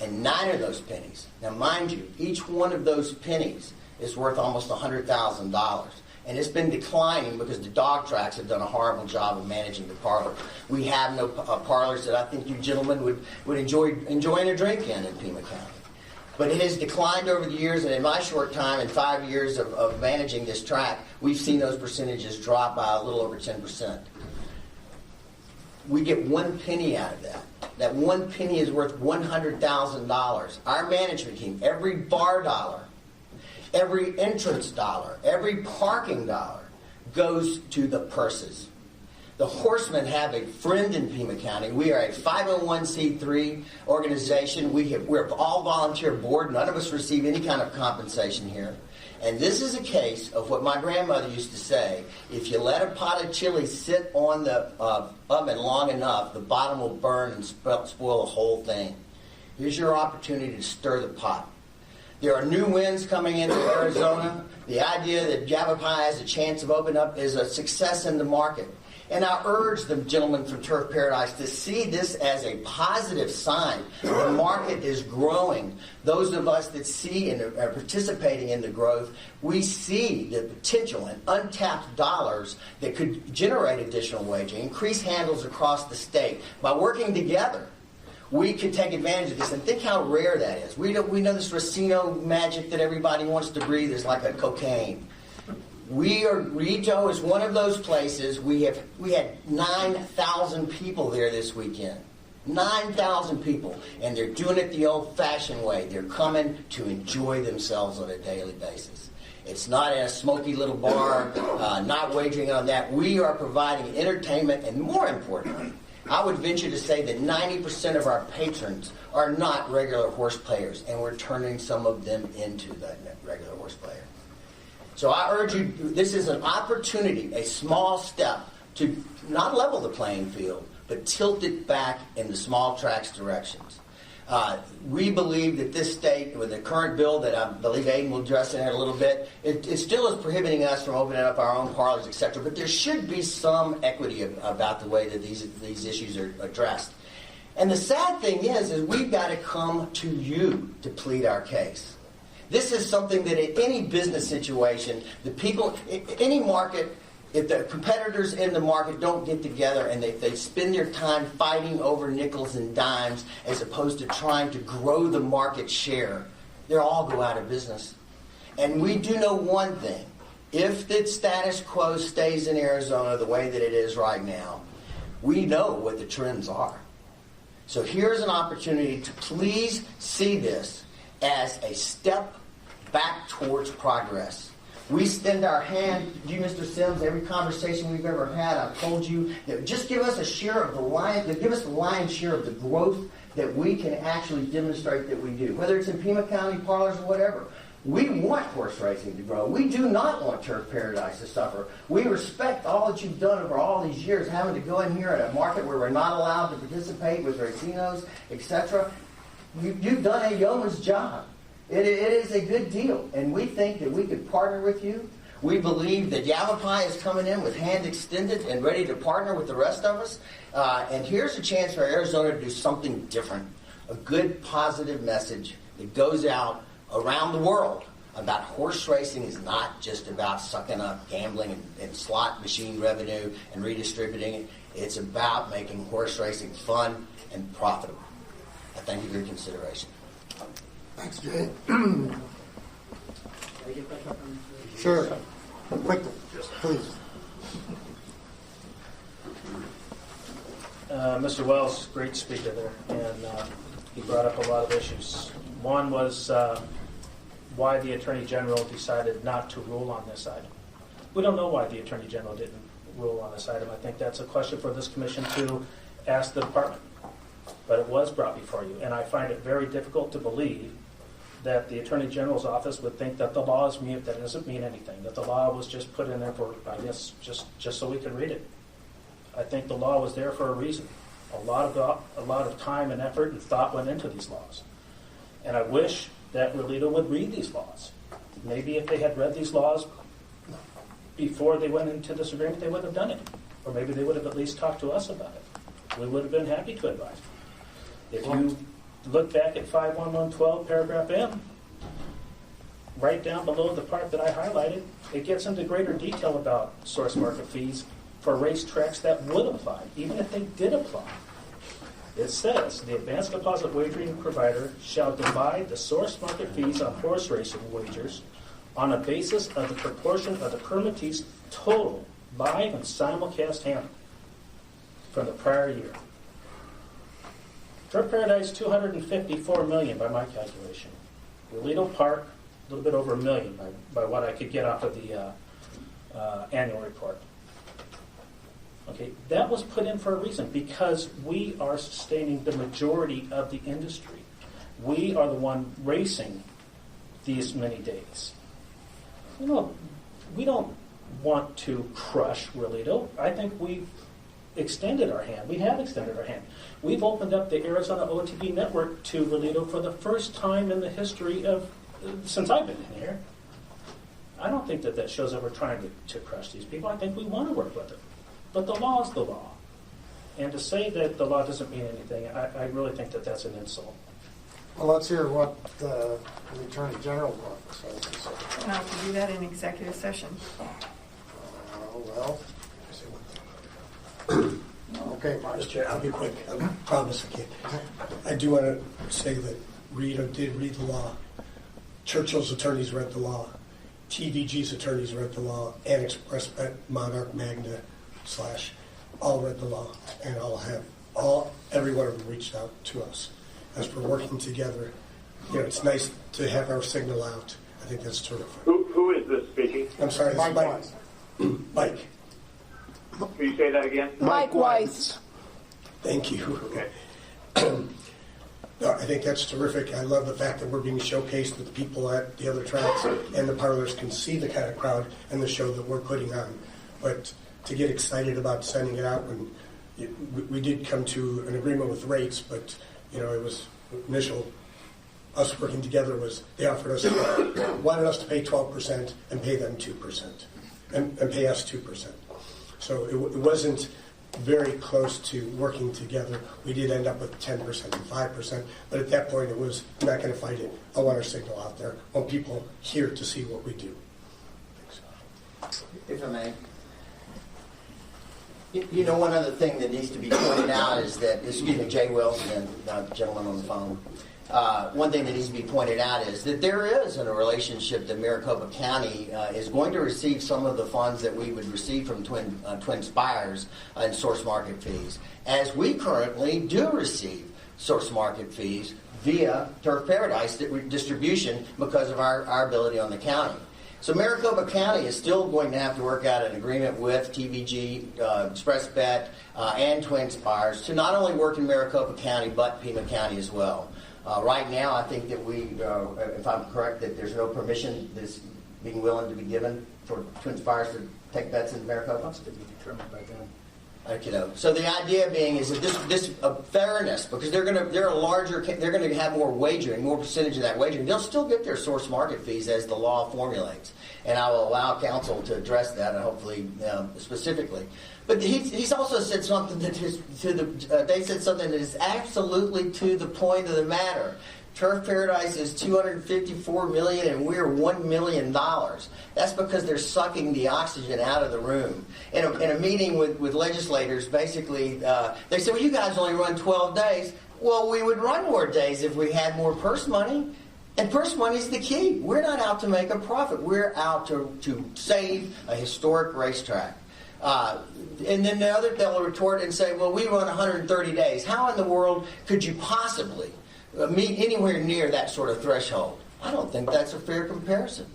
and 9 of those pennies. Now, mind you, each one of those pennies is worth almost $100,000. And it's been declining because the dog tracks have done a horrible job of managing the parlor. We have no parlors that I think you gentlemen would enjoying a drink in Pima County. But it has declined over the years, and in my short time, in 5 years of managing this track, we've seen those percentages drop by a little over 10%. We get 1 penny out of that. That 1 penny is worth $100,000. Our management team, every bar dollar, every entrance dollar, every parking dollar goes to the purses. The horsemen have a friend in Pima County. We are a 501c3 organization. We're all volunteer board. None of us receive any kind of compensation here. And this is a case of what my grandmother used to say: if you let a pot of chili sit on the oven long enough, the bottom will burn and spoil the whole thing. Here's your opportunity to stir the pot. There are new winds coming into Arizona. The idea that Yavapai has a chance of opening up is a success in the market. And I urge the gentlemen from Turf Paradise to see this as a positive sign. The market is growing. Those of us that see and are participating in the growth, we see the potential and untapped dollars that could generate additional wagering, increase handles across the state. By working together, we could take advantage of this. And think how rare that is. We know this Racino magic that everybody wants to breathe is like a cocaine. Rito is one of those places. We had 9,000 people there this weekend. 9,000 people. And they're doing it the old-fashioned way. They're coming to enjoy themselves on a daily basis. It's not in a smoky little bar, not wagering on that. We are providing entertainment, and more importantly, I would venture to say that 90% of our patrons are not regular horse players, and we're turning some of them into the regular horse player. So I urge you, this is an opportunity, a small step, to not level the playing field, but tilt it back in the small tracks directions. We believe that this state, with the current bill that I believe Aiden will address in it a little bit, it still is prohibiting us from opening up our own parlors, etc. But there should be some equity about the way that these issues are addressed. And the sad thing is we've got to come to you to plead our case. This is something that in any business situation, the people, any market, if the competitors in the market don't get together and they spend their time fighting over nickels and dimes as opposed to trying to grow the market share, they'll all go out of business. And we do know one thing. If the status quo stays in Arizona the way that it is right now, we know what the trends are. So here's an opportunity to please see this as a step back towards progress. We extend our hand to you, Mr. Sims. Every conversation we've ever had, I've told you that just give us a share of the lion's share of the growth that we can actually demonstrate that we do. Whether it's in Pima County parlors or whatever, We want horse racing to grow. We do not want Turf Paradise to suffer. We respect all that you've done over all these years, having to go in here in a market where we're not allowed to participate with racinos, etc. You've done a yeoman's job. It is a good deal, and we think that we could partner with you. We believe that Yavapai is coming in with hand extended and ready to partner with the rest of us. And here's a chance for Arizona to do something different. A good, positive message that goes out around the world about horse racing is not just about sucking up gambling and slot machine revenue and redistributing it. It's about making horse racing fun and profitable. I thank you for your consideration. Thanks, Jay. Sure. Quickly, please. Mr. Wells, great speaker there, and he brought up a lot of issues. One was why the Attorney General decided not to rule on this item. We don't know why the Attorney General didn't rule on this item. I think that's a question for this commission to ask the department. But it was brought before you, and I find it very difficult to believe that the Attorney General's office would think that the law is mute, that it doesn't mean anything, that the law was just put in there for, I guess, just so we can read it. I think the law was there for a reason. A lot of time and effort and thought went into these laws. And I wish that Relito would read these laws. Maybe if they had read these laws before they went into this agreement, they wouldn't have done it. Or maybe they would have at least talked to us about it. We would have been happy to advise. If you look back at 51112 paragraph M, right down below the part that I highlighted, it gets into greater detail about source market fees for racetracks that would apply, even if they did apply. It says, the advanced deposit wagering provider shall divide the source market fees on horse racing wagers on a basis of the proportion of the permittee's total live and simulcast handle from the prior year. Turf Paradise, $254 million by my calculation. Relito Park, a little bit over $1 million by what I could get off of the annual report. Okay, that was put in for a reason, because we are sustaining the majority of the industry. We are the one racing these many days. You know, we don't want to crush Relito. I think we've extended our hand. We have extended our hand. We've opened up the Arizona OTB network to Relito for the first time in the history of, since I've been in here. I don't think that shows that we're trying to crush these people. I think we want to work with them. But the law is the law. And to say that the law doesn't mean anything, I really think that that's an insult. Well, let's hear what the Attorney General says. And I'll have to do that in executive session. Well, okay, Mark. Mr. Chair, I'll be quick. I promise I can. I do want to say that Rita did read the law. Churchill's attorneys read the law. TVG's attorneys read the law. And ExpressBet, Monarch, Magna, / all read the law. And every one of them reached out to us. As we're working together, you know, it's nice to have our signal out. I think that's terrific. Who is this speaking? I'm sorry, this is Mike Mike. Weiss. Mike. Can you say that again? Mike Weiss. Thank you. Okay. No, I think that's terrific. I love the fact that we're being showcased with the people at the other tracks, and the parlors can see the kind of crowd and the show that we're putting on. But to get excited about sending it out, when we did come to an agreement with rates, but you know, it was initial. Us working together was they wanted us to pay 12% and pay them 2%, and pay us 2%. So it wasn't very close to working together. We did end up with 10% and 5%, but at that point it was, I'm not going to fight it. I want our signal out there. I want people here to see what we do. If I may. You know, one other thing that needs to be pointed out is that, excuse me, Jay Wilson and the gentleman on the phone. One thing that needs to be pointed out is that there is a relationship that Maricopa County is going to receive some of the funds that we would receive from Twin Spires and source market fees, as we currently do receive source market fees via Turf Paradise distribution because of our ability on the county. So Maricopa County is still going to have to work out an agreement with TVG, ExpressBet, and Twin Spires to not only work in Maricopa County, but Pima County as well. Right now, I think that if I'm correct, that there's no permission that's being willing to be given for Twin Spires to take bets in Maricopa. To be determined by them. So the idea being is that this fairness, because they're going to have more wagering, more percentage of that wagering. They'll still get their source market fees as the law formulates, and I will allow counsel to address that, and hopefully specifically. But he's also said something that they said something that is absolutely to the point of the matter. Turf Paradise is $254 million, and we're $1 million. That's because they're sucking the oxygen out of the room. In a meeting with legislators, basically, they said, well, you guys only run 12 days. Well, we would run more days if we had more purse money. And purse money is the key. We're not out to make a profit. We're out to save a historic racetrack. And then they'll retort and say, well, we run 130 days. How in the world could you possibly meet anywhere near that sort of threshold? I don't think that's a fair comparison.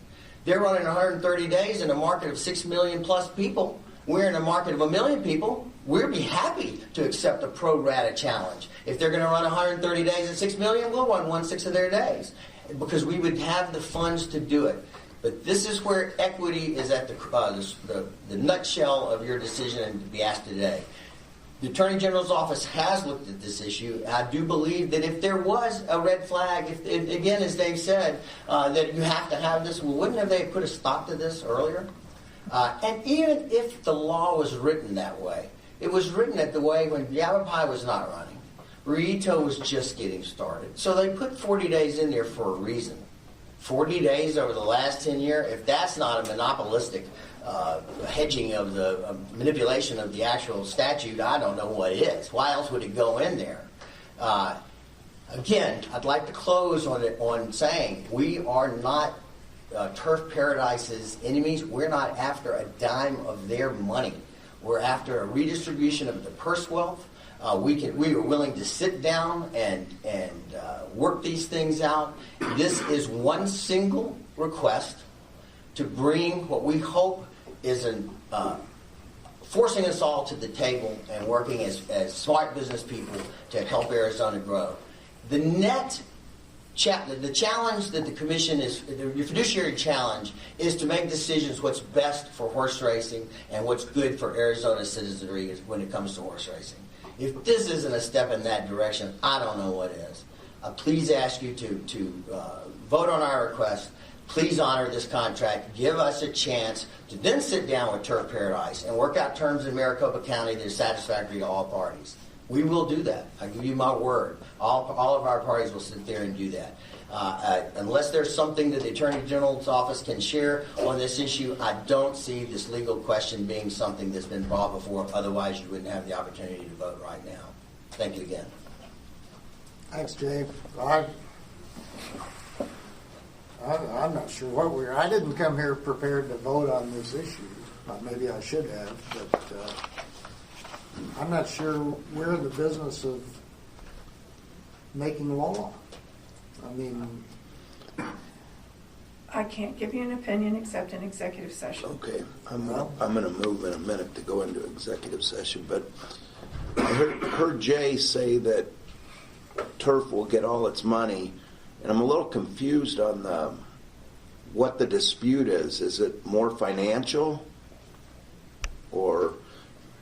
They're running 130 days in a market of 6 million plus people. We're in a market of 1 million people. We'd be happy to accept a pro rata challenge. If they're going to run 130 days at 6 million, we'll run 1/6 of their days because we would have the funds to do it. But this is where equity is at the nutshell of your decision and to be asked today. The Attorney General's office has looked at this issue. I do believe that if there was a red flag, if again, as Dave said, that you have to have this, well, wouldn't they put a stop to this earlier? And even if the law was written that way, it was written that the way when Yavapai was not running, Rito was just getting started. So they put 40 days in there for a reason. 40 days over the last 10 years, if that's not a monopolistic hedging of the manipulation of the actual statute, I don't know what is. Why else would it go in there? Again, I'd like to close on saying we are not Turf Paradise's enemies. We're not after a dime of their money. We're after a redistribution of the purse wealth. We are willing to sit down and work these things out. This is one single request to bring what we hope is forcing us all to the table and working as smart business people to help Arizona grow. The challenge that the commission your fiduciary challenge is to make decisions what's best for horse racing and what's good for Arizona citizenry when it comes to horse racing. If this isn't a step in that direction, I don't know what is. Please ask you to vote on our request. Please honor this contract. Give us a chance to then sit down with Turf Paradise and work out terms in Maricopa County that are satisfactory to all parties. We will do that. I give you my word. All of our parties will sit there and do that. Unless there's something that the Attorney General's office can share on this issue, I don't see this legal question being something that's been brought before. Otherwise, you wouldn't have the opportunity to vote right now. Thank you again. Thanks, Dave. I'm not sure what I didn't come here prepared to vote on this issue. Maybe I should have, but I'm not sure we're in the business of making law. I mean, I can't give you an opinion except in executive session. Okay, I'm going to move in a minute to go into executive session, but I heard Jay say that Turf will get all its money, and I'm a little confused on what the dispute is. Is it more financial? Or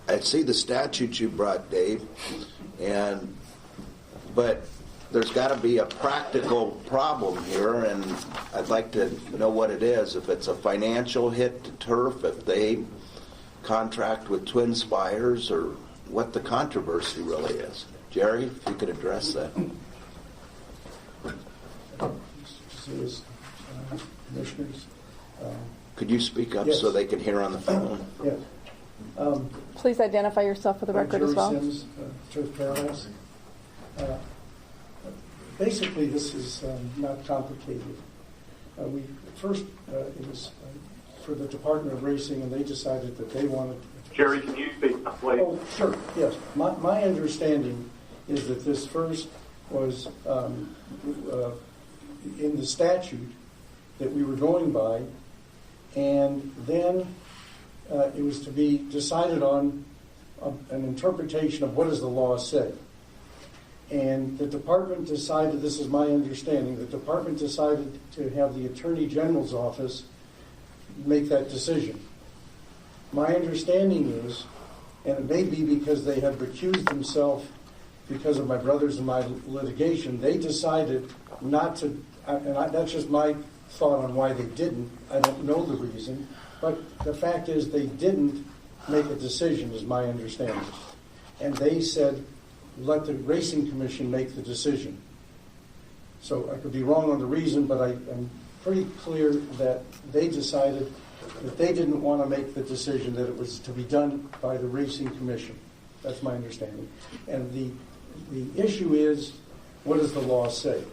I see the statute you brought, Dave, but there's got to be a practical problem here, and I'd like to know what it is. If it's a financial hit to Turf, if they contract with Twin Spires, or what the controversy really is. Jerry, if you could address that. Commissioners. Could you speak up Yes. so they can hear on the phone? Yes. Please identify yourself for the record as well. Jerry Sims, Turf Paradise. Basically, this is not complicated. We first, it was for the Department of Racing, and they decided that they wanted. Jerry, can you speak up, please? Oh, sure. Yes. My understanding is that this first was in the statute that we were going by, and then it was to be decided on an interpretation of what does the law say. And the department decided, this is my understanding, the department decided to have the Attorney General's office make that decision. My understanding is, and it may be because they had recused themselves because of my brothers and my litigation, they decided not to, that's just my thought on why they didn't. I don't know the reason, but the fact is they didn't make a decision, is my understanding. And they said, let the Racing Commission make the decision. So I could be wrong on the reason, but I'm pretty clear that they decided that they didn't want to make the decision, that it was to be done by the Racing Commission. That's my understanding. And the issue is, what does the law say?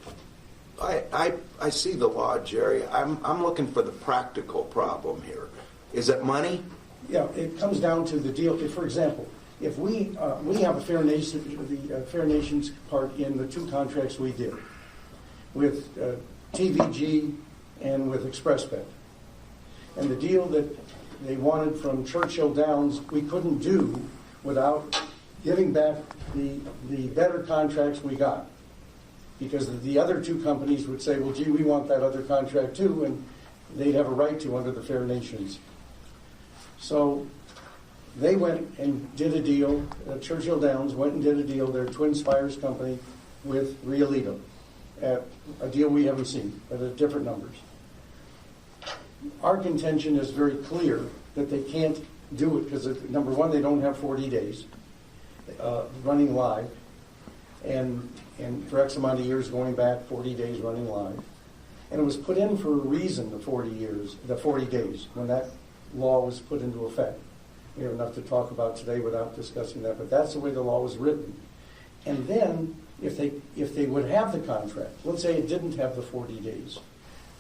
I see the law, Jerry. I'm looking for the practical problem here. Is it money? Yeah, it comes down to the deal. For example, if we have a Fair Nations part in the two contracts we did with TVG and with ExpressBet, and the deal that they wanted from Churchill Downs we couldn't do without giving back the better contracts we got, because the other two companies would say, well, gee, we want that other contract too, and they'd have a right to under the Fair Nations. So they went and did a deal, Churchill Downs went and did a deal, their Twin Spires company, with Rialito, at a deal we haven't seen, but at different numbers. Our contention is very clear that they can't do it because, number one, they don't have 40 days running live, and for X amount of years going back, 40 days running live. And it was put in for a reason, the 40 days, when that law was put into effect. We have enough to talk about today without discussing that, but that's the way the law was written. And then, if they would have the contract, let's say it didn't have the 40 days,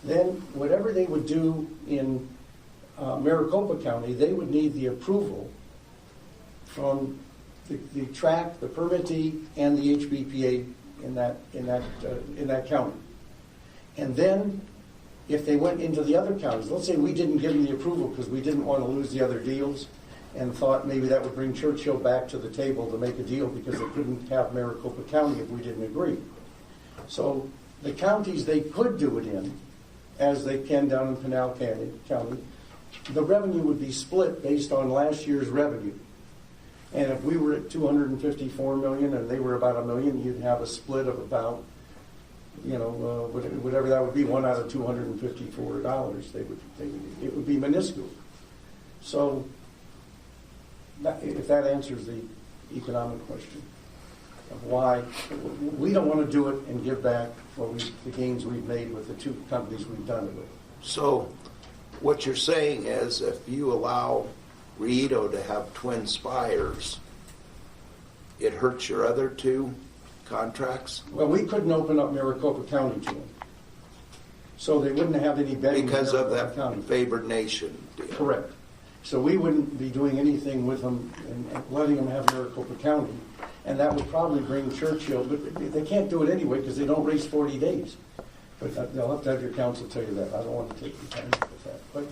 then whatever they would do in Maricopa County, they would need the approval from the track, the permittee, and the HBPA in that county. And then, if they went into the other counties, let's say we didn't give them the approval because we didn't want to lose the other deals, and thought maybe that would bring Churchill back to the table to make a deal because they couldn't have Maricopa County if we didn't agree. So the counties they could do it in, as they can down in Pinal County, the revenue would be split based on last year's revenue. And if we were at $254 million and they were about $1 million, you'd have a split of about, whatever that would be, $1 out of $254. It would be minuscule. So, if that answers the economic question of why we don't want to do it and give back the gains we've made with the two companies we've done it with. So, what you're saying is, if you allow Rialito to have Twin Spires, it hurts your other two contracts? Well, we couldn't open up Maricopa County to them, so they wouldn't have any betting because of that County. favored nation deal. Correct. So we wouldn't be doing anything with them and letting them have Maricopa County, and that would probably bring Churchill, but they can't do it anyway because they don't race 40 days. But they'll have to have your counsel tell you that. I don't want to take your time with that. But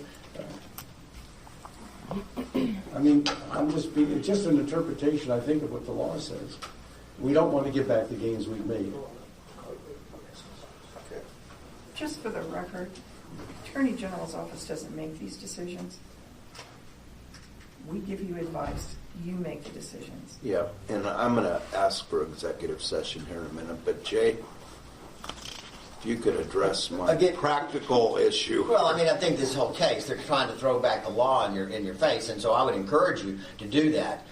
it's just an interpretation, I think, of what the law says. We don't want to give back the gains we've made. Just for the record, Attorney General's office doesn't make these decisions. We give you advice. You make the decisions. Yeah, and I'm going to ask for executive session here in a minute, but Jay, if you could address my practical issue. Well, I think this whole case, they're trying to throw back the law in your face, and so I would encourage you to do that.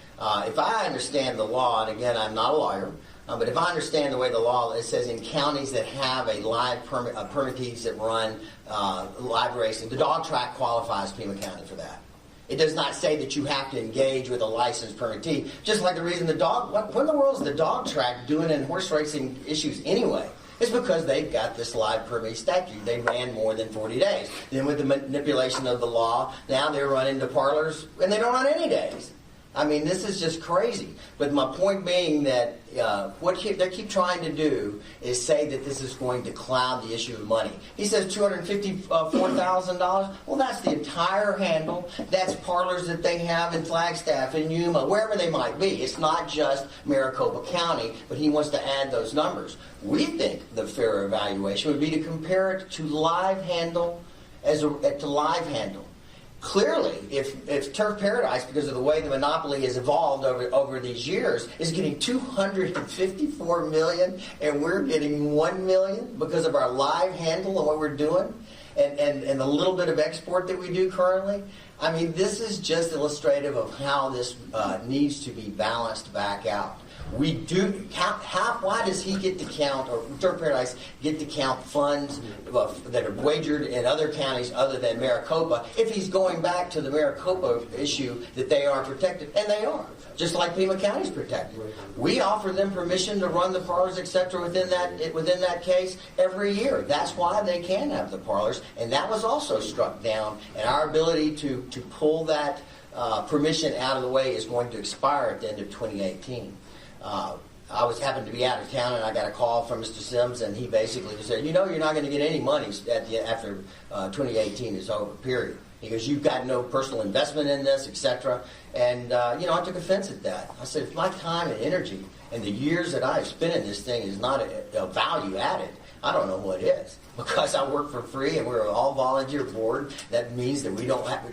If I understand the law, and again, I'm not a lawyer, but if I understand the way the law, it says in counties that have a live permittees that run live racing, the dog track qualifies Pima County for that. It does not say that you have to engage with a licensed permittee. Just like the reason what in the world is the dog track doing in horse racing issues anyway? It's because they've got this live permit statute. They ran more than 40 days. Then with the manipulation of the law, now they're running to parlors, and they don't run any days. I mean, this is just crazy. But my point being that what they keep trying to do is say that this is going to cloud the issue of money. He says $254,000. Well, that's the entire handle. That's parlors that they have in Flagstaff, in Yuma, wherever they might be. It's not just Maricopa County, but he wants to add those numbers. We think the fair evaluation would be to compare it to Live Handle to Live Handle. Clearly, if Turf Paradise, because of the way the monopoly has evolved over these years, is getting $254 million and we're getting $1 million because of our Live Handle and what we're doing, and the little bit of export that we do currently, I mean, this is just illustrative of how this needs to be balanced back out. We do count. Why does he get to count, or Turf Paradise get to count funds that are wagered in other counties other than Maricopa if he's going back to the Maricopa issue that they are protected? And they are, just like Pima County is protected. We offer them permission to run the parlors, etc. within that case every year. That's why they can have the parlors, and that was also struck down. And our ability to pull that permission out of the way is going to expire at the end of 2018. I happened to be out of town, and I got a call from Mr. Sims, and he basically just said, you're not going to get any money after 2018 is over, period. He goes, you've got no personal investment in this, etc. And, I took offense at that. I said, if my time and energy and the years that I've spent in this thing is not a value added, I don't know what is. Because I work for free and we're an all-volunteer board, that means that we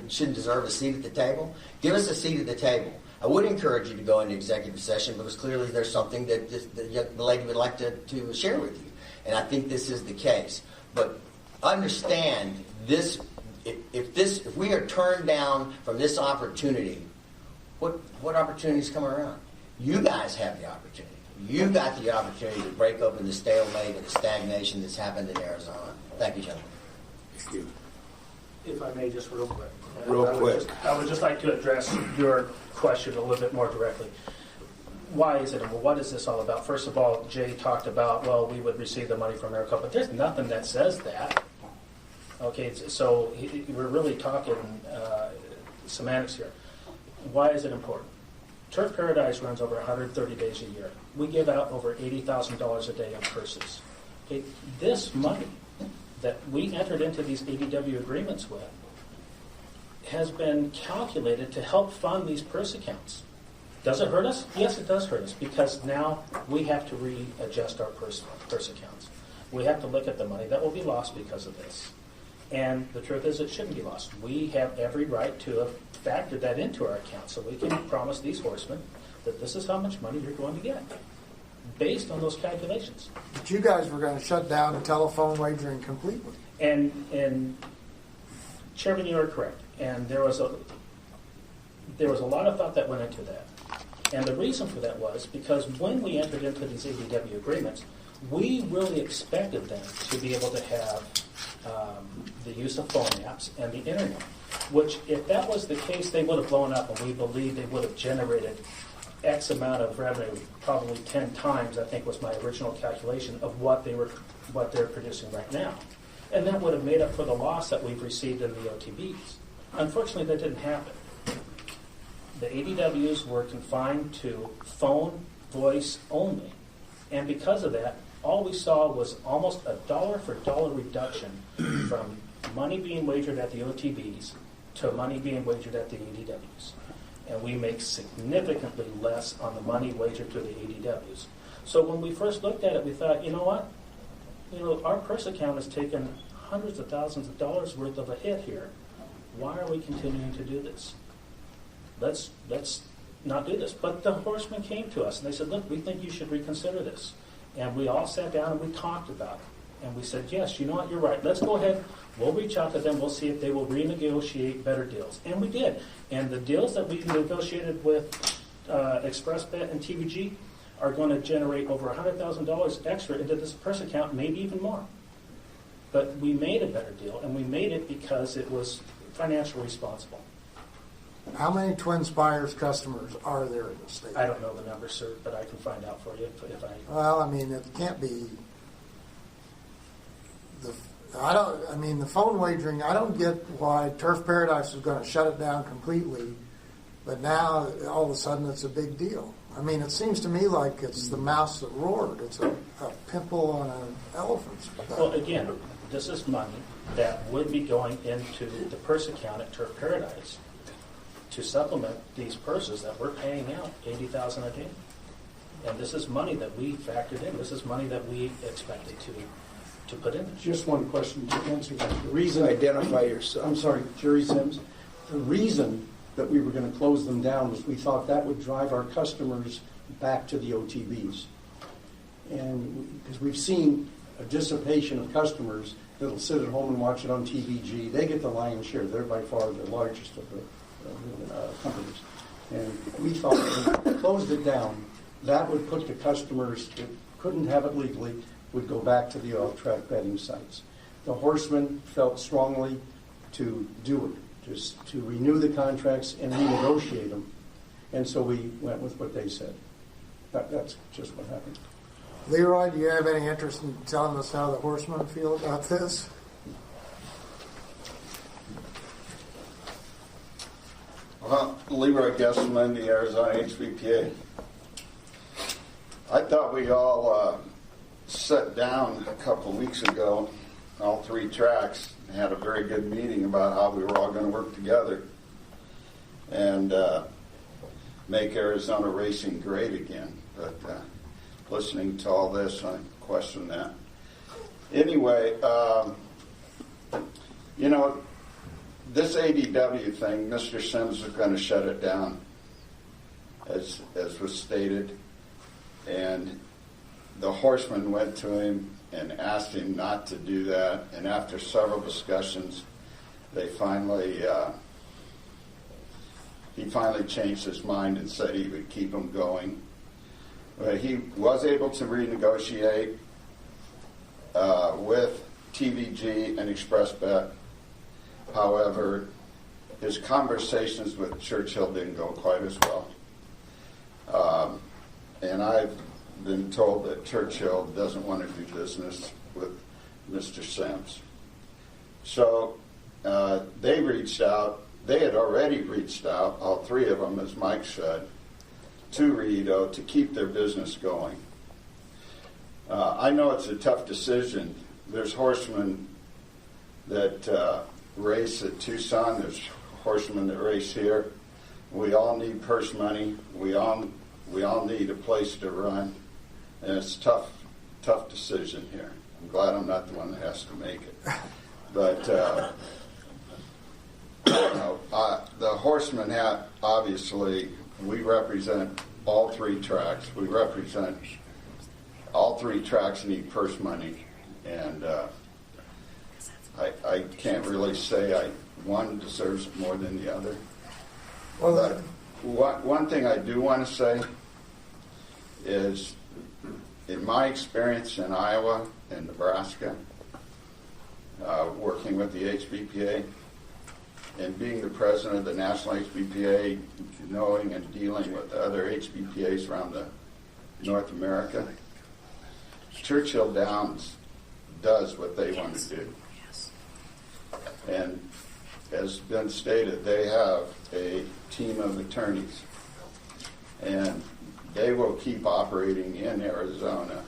shouldn't deserve a seat at the table. Give us a seat at the table. I would encourage you to go into executive session because clearly there's something that the lady would like to share with you. And I think this is the case. But understand this, if we are turned down from this opportunity, what opportunities come around? You guys have the opportunity. You've got the opportunity to break open the stalemate and the stagnation that's happened in Arizona. Thank you, gentlemen. Thank you. If I may, just real quick. I would just like to address your question a little bit more directly. Why is it, and what is this all about? First of all, Jay talked about, we would receive the money from Maricopa, but there's nothing that says that. Okay, so we're really talking semantics here. Why is it important? Turf Paradise runs over 130 days a year. We give out over $80,000 a day in purses. Okay, this money that we entered into these ADW agreements with has been calculated to help fund these purse accounts. Does it hurt us? Yes, it does hurt us, because now we have to readjust our purse accounts. We have to look at the money that will be lost because of this. And the truth is, it shouldn't be lost. We have every right to have factored that into our account, so we can promise these horsemen that this is how much money you're going to get, based on those calculations. But you guys were going to shut down the telephone wagering completely. And Chairman, you are correct. And there was a lot of thought that went into that. And the reason for that was because when we entered into these ADW agreements, we really expected them to be able to have the use of phone apps and the internet, which if that was the case, they would have blown up, and we believe they would have generated X amount of revenue, probably 10 times, I think was my original calculation of what they're producing right now. And that would have made up for the loss that we've received in the OTBs. Unfortunately, that didn't happen. The ADWs were confined to phone, voice only. And because of that, all we saw was almost a dollar for dollar reduction from money being wagered at the OTBs to money being wagered at the ADWs. And we make significantly less on the money wagered to the ADWs. So when we first looked at it, we thought, you know what? Our purse account has taken hundreds of thousands of dollars worth of a hit here. Why are we continuing to do this? Let's not do this. But the horsemen came to us and they said, look, we think you should reconsider this. And we all sat down and we talked about it. And we said, yes, you know what, you're right. Let's go ahead. We'll reach out to them. We'll see if they will renegotiate better deals. And we did. And the deals that we negotiated with ExpressBet and TVG are going to generate over $100,000 extra into this purse account, maybe even more. But we made a better deal, and we made it because it was financially responsible. How many Twin Spires customers are there in the state? I don't know the number, sir, but I can find out for you if I... Well, I mean, it can't be... The phone wagering, I don't get why Turf Paradise is going to shut it down completely but now all of a sudden it's a big deal. I mean, it seems to me like it's the mouse that roared. It's a pimple on an elephant's back. Well, again, this is money that would be going into the purse account at Turf Paradise to supplement these purses that we're paying out, $80,000 a day. And this is money that we factored in. This is money that we expected to put in. Just one question to answer that. The reason, Identify yourself. I'm sorry, Jerry Sims. The reason that we were going to close them down was we thought that would drive our customers back to the OTBs. And because we've seen a dissipation of customers that'll sit at home and watch it on TVG. They get the lion's share. They're by far the largest of the companies. And we thought if we closed it down, that would put the customers that couldn't have it legally would go back to the off-track betting sites. The Horsemen felt strongly to do it, just to renew the contracts and renegotiate them. And so we went with what they said. That's just what happened. Leroy, do you have any interest in telling us how the Horsemen feel about this? Well, Leroy Gesselman, the Arizona HBPA. I thought we all sat down a couple of weeks ago, all three tracks, and had a very good meeting about how we were all going to work together and make Arizona racing great again. But listening to all this, I question that. Anyway, this ADW thing, Mr. Sims is going to shut it down, as was stated. And the Horsemen went to him and asked him not to do that. And after several discussions, he finally changed his mind and said he would keep them going. He was able to renegotiate with TVG and ExpressBet. However, his conversations with Churchill didn't go quite as well. And I've been told that Churchill doesn't want to do business with Mr. Sims. So they reached out. They had already reached out, all three of them, as Mike said, to Rito to keep their business going. I know it's a tough decision. There's horsemen that race at Tucson. There's horsemen that race here. We all need purse money. We all need a place to run. And it's a tough decision here. I'm glad I'm not the one that has to make it. But the horsemen have, obviously, we represent all three tracks. We represent all three tracks need purse money. And I can't really say one deserves it more than the other. But one thing I do want to say is, in my experience in Iowa and Nebraska, working with the HBPA and being the president of the National HBPA, knowing and dealing with other HBPAs around North America, Churchill Downs does what they want to do. And as been stated, they have a team of attorneys, and they will keep operating in Arizona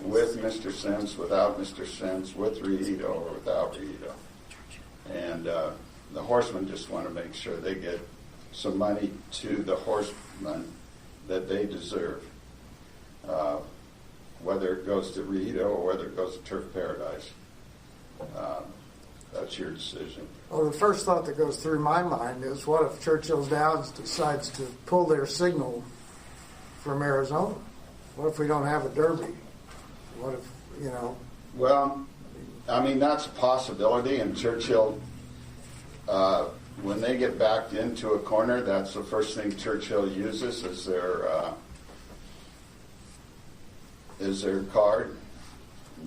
with Mr. Sims, without Mr. Sims, with Rito or without Rito. And the horsemen just want to make sure they get some money to the horsemen that they deserve, whether it goes to Rito or whether it goes to Turf Paradise. That's your decision. Well, the first thought that goes through my mind is, what if Churchill Downs decides to pull their signal from Arizona? What if we don't have a derby? What if, Well, I mean, that's a possibility, and Churchill, when they get backed into a corner, that's the first thing Churchill uses is their card.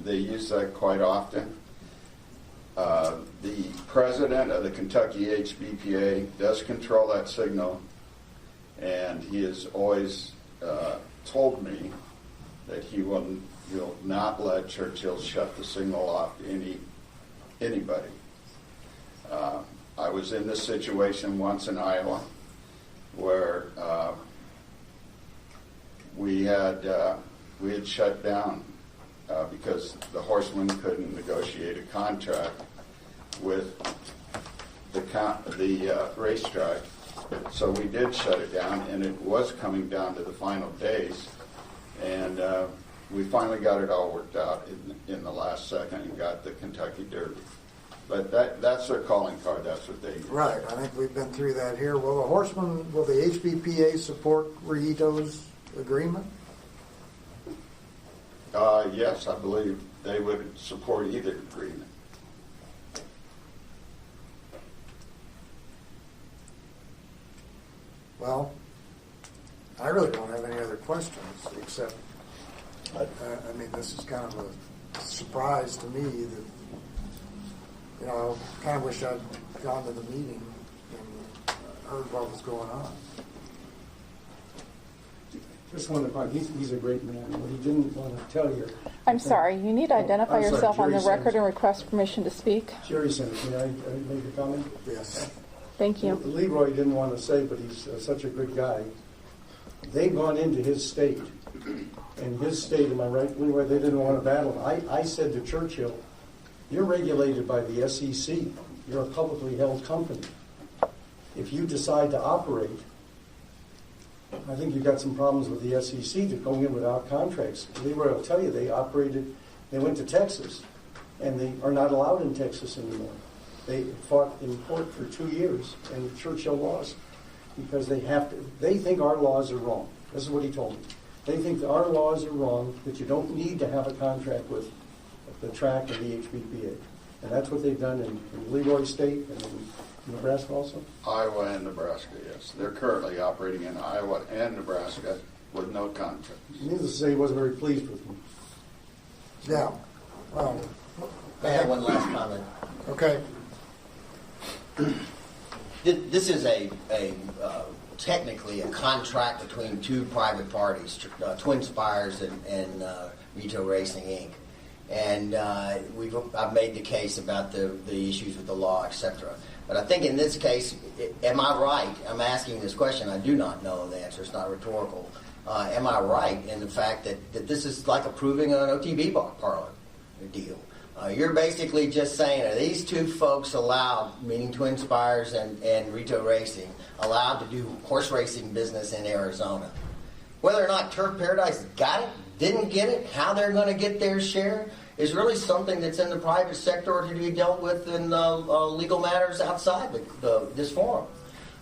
They use that quite often. The president of the Kentucky HBPA does control that signal, and he has always told me that he'll not let Churchill shut the signal off to anybody. I was in this situation once in Iowa. where we had shut down because the horsemen couldn't negotiate a contract with the racetrack. So we did shut it down, and it was coming down to the final days, and we finally got it all worked out in the last second and got the Kentucky Derby. But that's their calling card. That's what they use. Right. I think we've been through that here. Will the HBPA support Rito's agreement? Yes, I believe they would support either agreement. Well, I really don't have any other questions except, I mean, this is kind of a surprise to me that, you know, I kind of wish I'd gone to the meeting and heard what was going on. Just one point, he's a great man. What he didn't want to tell you. I'm sorry, you need to identify I'm sorry, yourself on the Jerry record Sims. and request permission to speak. Jerry Sims, may I make a comment? Yes. Thank you. Leroy didn't want to say, but he's such a good guy. They've gone into his state. And his state, am I right, Leroy, they didn't want to battle. I said to Churchill, you're regulated by the SEC. You're a publicly held company. If you decide to operate, I think you've got some problems with the SEC to go in without contracts. Leroy will tell you they went to Texas, and they are not allowed in Texas anymore. They fought in court for 2 years, and Churchill lost because they think our laws are wrong. This is what he told me. They think that our laws are wrong, that you don't need to have a contract with the track and the HBPA. And that's what they've done in Leroy State and in Nebraska also? Iowa and Nebraska, yes. They're currently operating in Iowa and Nebraska with no contracts. Needless to say, he wasn't very pleased with me. Yeah. Well, I have one last comment. okay. This is technically a contract between two private parties, Twin Spires and Rito Racing Inc. And I've made the case about the issues with the law, etc. But I think in this case, am I right? I'm asking this question. I do not know the answer. It's not rhetorical. Am I right in the fact that this is like approving an OTB parlor deal? You're basically just saying, are these two folks allowed, meaning Twin Spires and Rito Racing, allowed to do horse racing business in Arizona? Whether or not Turf Paradise got it, didn't get it, how they're going to get their share, is really something that's in the private sector or to be dealt with in legal matters outside this forum.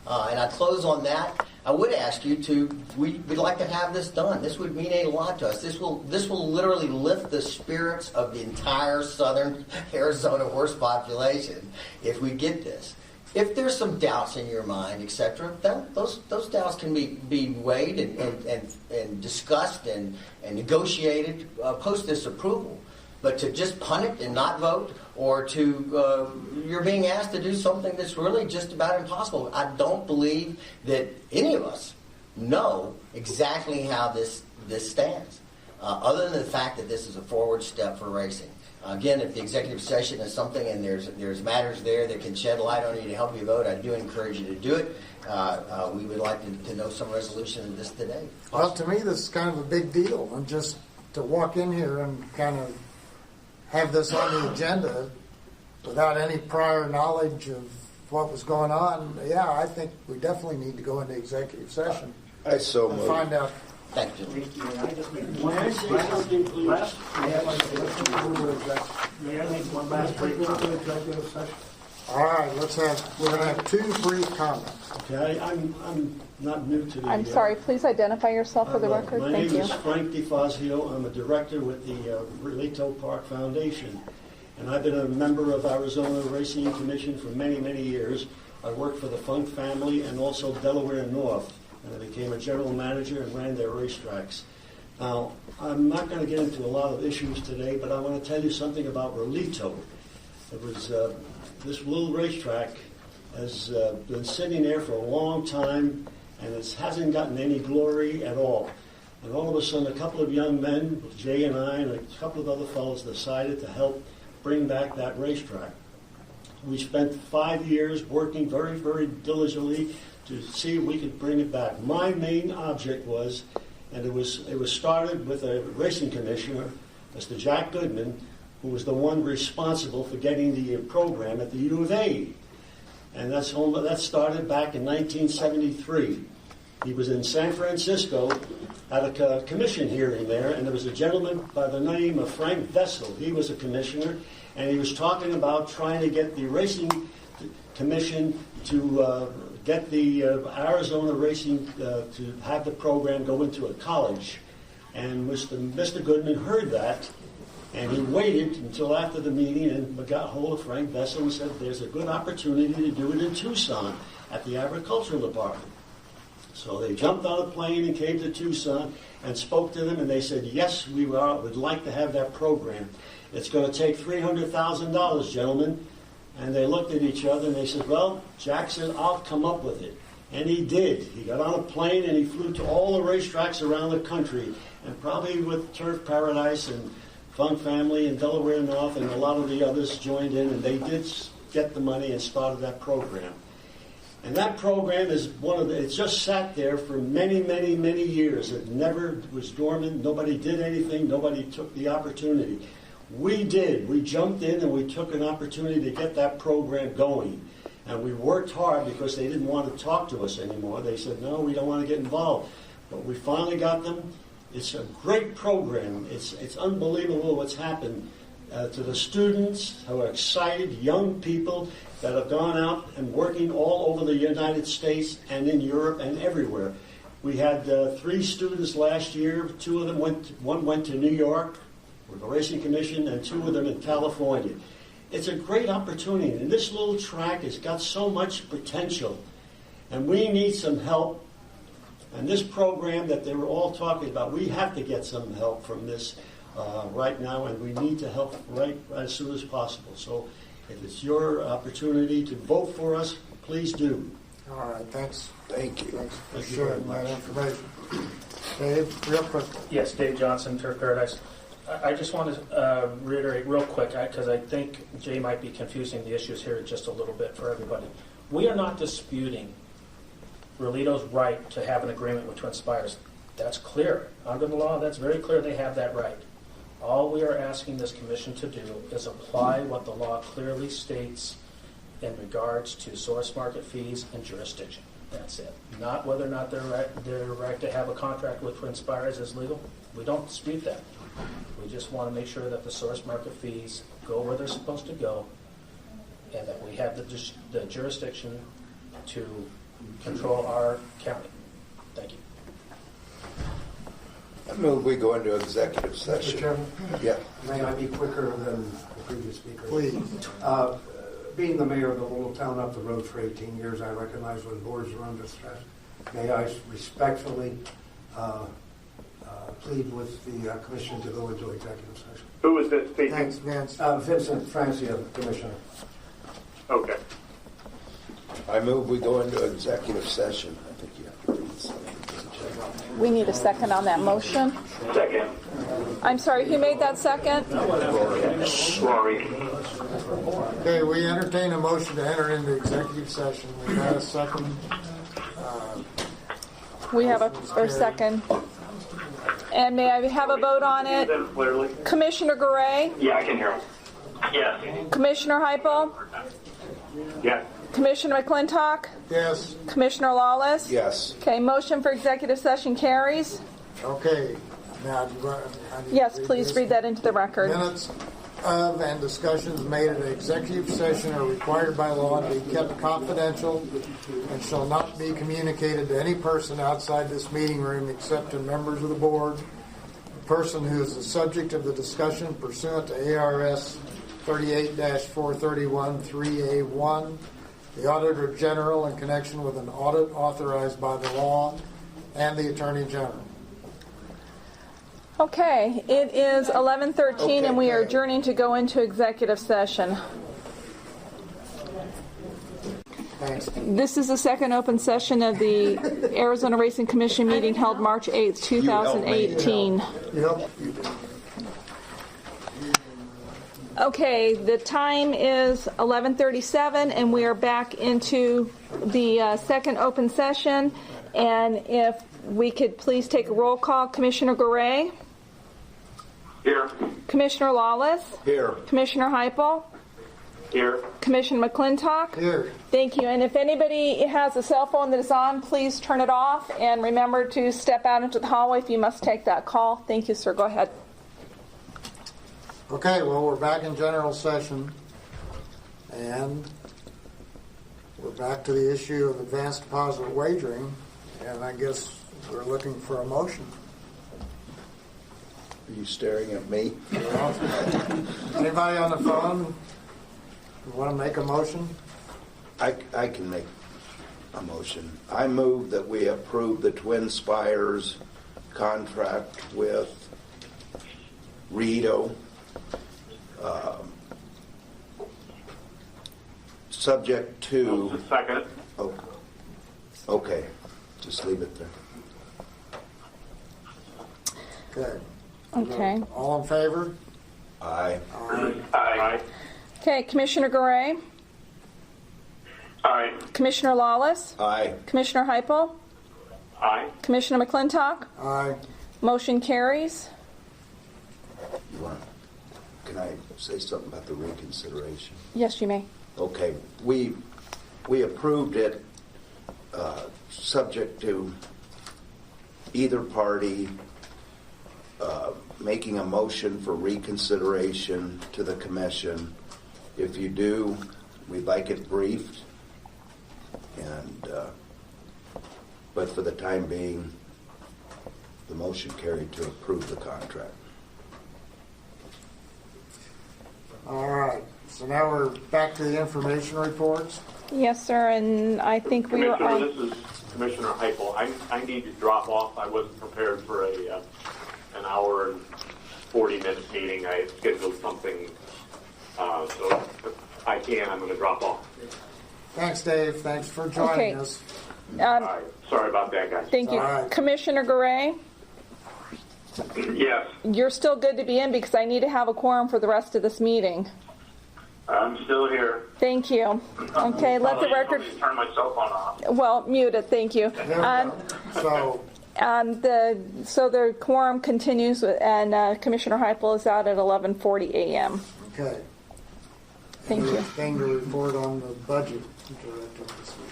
And I close on that. I would ask you we'd like to have this done. This would mean a lot to us. This will literally lift the spirits of the entire southern Arizona horse population if we get this. If there's some doubts in your mind, etc., those doubts can be weighed and discussed and negotiated post this approval. But to just punt it and not vote, or you're being asked to do something that's really just about impossible. I don't believe that any of us know exactly how this stands, other than the fact that this is a forward step for racing. Again, if the executive session is something and there's matters there that can shed light on you to help you vote, I do encourage you to do it. We would like to know some resolution of this today. Well, to me, this is kind of a big deal. And just to walk in here and kind of have this on the agenda without any prior knowledge of what was going on, yeah, I think we definitely need to go into executive session I so and move. find out. Thank you. May I just make one something, please? May I make one last brief comment? All right, we're going to have two brief comments. Okay, I'm not new to the... I'm sorry, please identify yourself for the record. My Thank name you. is Frank DeFazio. I'm a director with the Relito Park Foundation. And I've been a member of Arizona Racing Commission for many, many years. I worked for the Funk family and also Delaware North. And I became a general manager and ran their racetracks. Now, I'm not going to get into a lot of issues today, but I want to tell you something about Relito. It was this little racetrack has been sitting there for a long time, and it hasn't gotten any glory at all. And all of a sudden, a couple of young men, Jay and I, and a couple of other fellows decided to help bring back that racetrack. We spent 5 years working very, very diligently to see if we could bring it back. My main object was, and it was started with a racing commissioner, Mr. Jack Goodman, who was the one responsible for getting the program at the U of A. And that started back in 1973. He was in San Francisco at a commission hearing there, and there was a gentleman by the name of Frank Vessel. He was a commissioner, and he was talking about trying to get the racing commission to get the Arizona racing to have the program go into a college. And Mr. Goodman heard that, and he waited until after the meeting and got hold of Frank Vessel and said, there's a good opportunity to do it in Tucson at the agricultural department. So they jumped on a plane and came to Tucson and spoke to them, and they said, yes, we would like to have that program. It's going to take $300,000, gentlemen. And they looked at each other and they said, well, Jack said, I'll come up with it. And he did. He got on a plane and he flew to all the racetracks around the country, and probably with Turf Paradise and Funk Family and Delaware North and a lot of the others joined in, and they did get the money and started that program. And that program is it's just sat there for many, many, many years. It never was dormant. Nobody did anything. Nobody took the opportunity. We did. We jumped in and we took an opportunity to get that program going. And we worked hard because they didn't want to talk to us anymore. They said, no, we don't want to get involved. But we finally got them. It's a great program. It's unbelievable what's happened to the students who are excited, young people that have gone out and working all over the United States and in Europe and everywhere. We had 3 students last year. 2 of them one went to New York with the Racing Commission, and 2 of them in California. It's a great opportunity, and this little track has got so much potential, and we need some help. And this program that they were all talking about, we have to get some help from this right now, and we need to help right as soon as possible. So if it's your opportunity to vote for us, please do. All right, thanks. Thank you. Thanks for sharing that information. Dave, real quick. Yes, Dave Johnson, Turf Paradise. I just want to reiterate real quick, because I think Jay might be confusing the issues here just a little bit for everybody. We are not disputing Relito's right to have an agreement with Twin Spires. That's clear. Under the law, that's very clear they have that right. All we are asking this commission to do is apply what the law clearly states in regards to source market fees and jurisdiction. That's it. Not whether or not their right to have a contract with Twin Spires is legal. We don't dispute that. We just want to make sure that the source market fees go where they're supposed to go, and that we have the jurisdiction to control our county. Thank you. I move we go into executive session. Mr. Chairman? Yeah. May I be quicker than the previous speaker? Please. Being the mayor of the little town up the road for 18 years, I recognize when boards are under stress. May I respectfully plead with the commission to go into executive session? Who is this speaking? Thanks, Vince. Vincent Francia, Commissioner. Okay. I move we go into executive session. I think you have to read something. We need a second on that motion. Second. I'm sorry, who made that second? Rory. Okay, we entertain a motion to enter into executive session. We got a second. We have a second. And may I have a vote on it? Clearly. Commissioner Garay? Yeah, I can hear him. Yes. Commissioner Heupel? Yes. Commissioner McClintock? Yes. Commissioner Lawless? Yes. Okay, motion for executive session carries. Okay. Now, Yes, please read that into the record. Minutes of and discussions made at an executive session are required by law to be kept confidential and shall not be communicated to any person outside this meeting room except to members of the board, a person who is the subject of the discussion pursuant to ARS 38-431 3A1, the Auditor General in connection with an audit authorized by the law, and the Attorney General. Okay, it is 11:13 and we are adjourning to go into executive session. Thanks. This is the second open session of the Arizona Racing Commission meeting held March 8th, 2018. Okay, the time is 11:37, and we are back into the second open session. And if we could please take a roll call. Commissioner Garay? Here. Commissioner Lawless? Here. Commissioner Heupel? Here. Commissioner McClintock? Here. Thank you. And if anybody has a cell phone that is on, please turn it off. And remember to step out into the hallway if you must take that call. Thank you, sir. Go ahead. Okay, well, we're back in general session, and we're back to the issue of advanced deposit wagering, and I guess we're looking for a motion. Are you staring at me? Anybody on the phone want to make a motion? I can make a motion. I move that we approve the Twin Spires contract with Rito, subject to... Second. Oh, okay, just leave it there. Okay. Okay. All in favor? Aye. Aye. Okay, Commissioner Garay? Aye. Commissioner Lawless? Aye. Commissioner Heupel? Aye. Commissioner McClintock? Aye. Motion carries. Can I say something about the reconsideration? Yes, you may. Okay, we approved it subject to either party making a motion for reconsideration to the commission. If you do, we'd like it briefed, and but for the time being, the motion carried to approve the contract. All right. So now we're back to the information reports. Yes, sir, and I think we were Commissioner, on... this is Commissioner Heupel. I need to drop off. I wasn't prepared for an hour and 40-minute meeting. I had scheduled something, so if I can, I'm going to drop off. Thanks, Dave. Thanks for joining us. All right. Sorry about that, guys. Thank you. All right. Commissioner Garay, Yes, you're still good to be in because I need to have a quorum for the rest of this meeting. I'm still here. Thank you. Okay, let the record... Turn my cell phone off. Well, mute it. Thank you. There we go. So the quorum continues, and Commissioner Heupel is out at 11:40 a.m. Okay. Thank you. Anything to report on the budget director this week?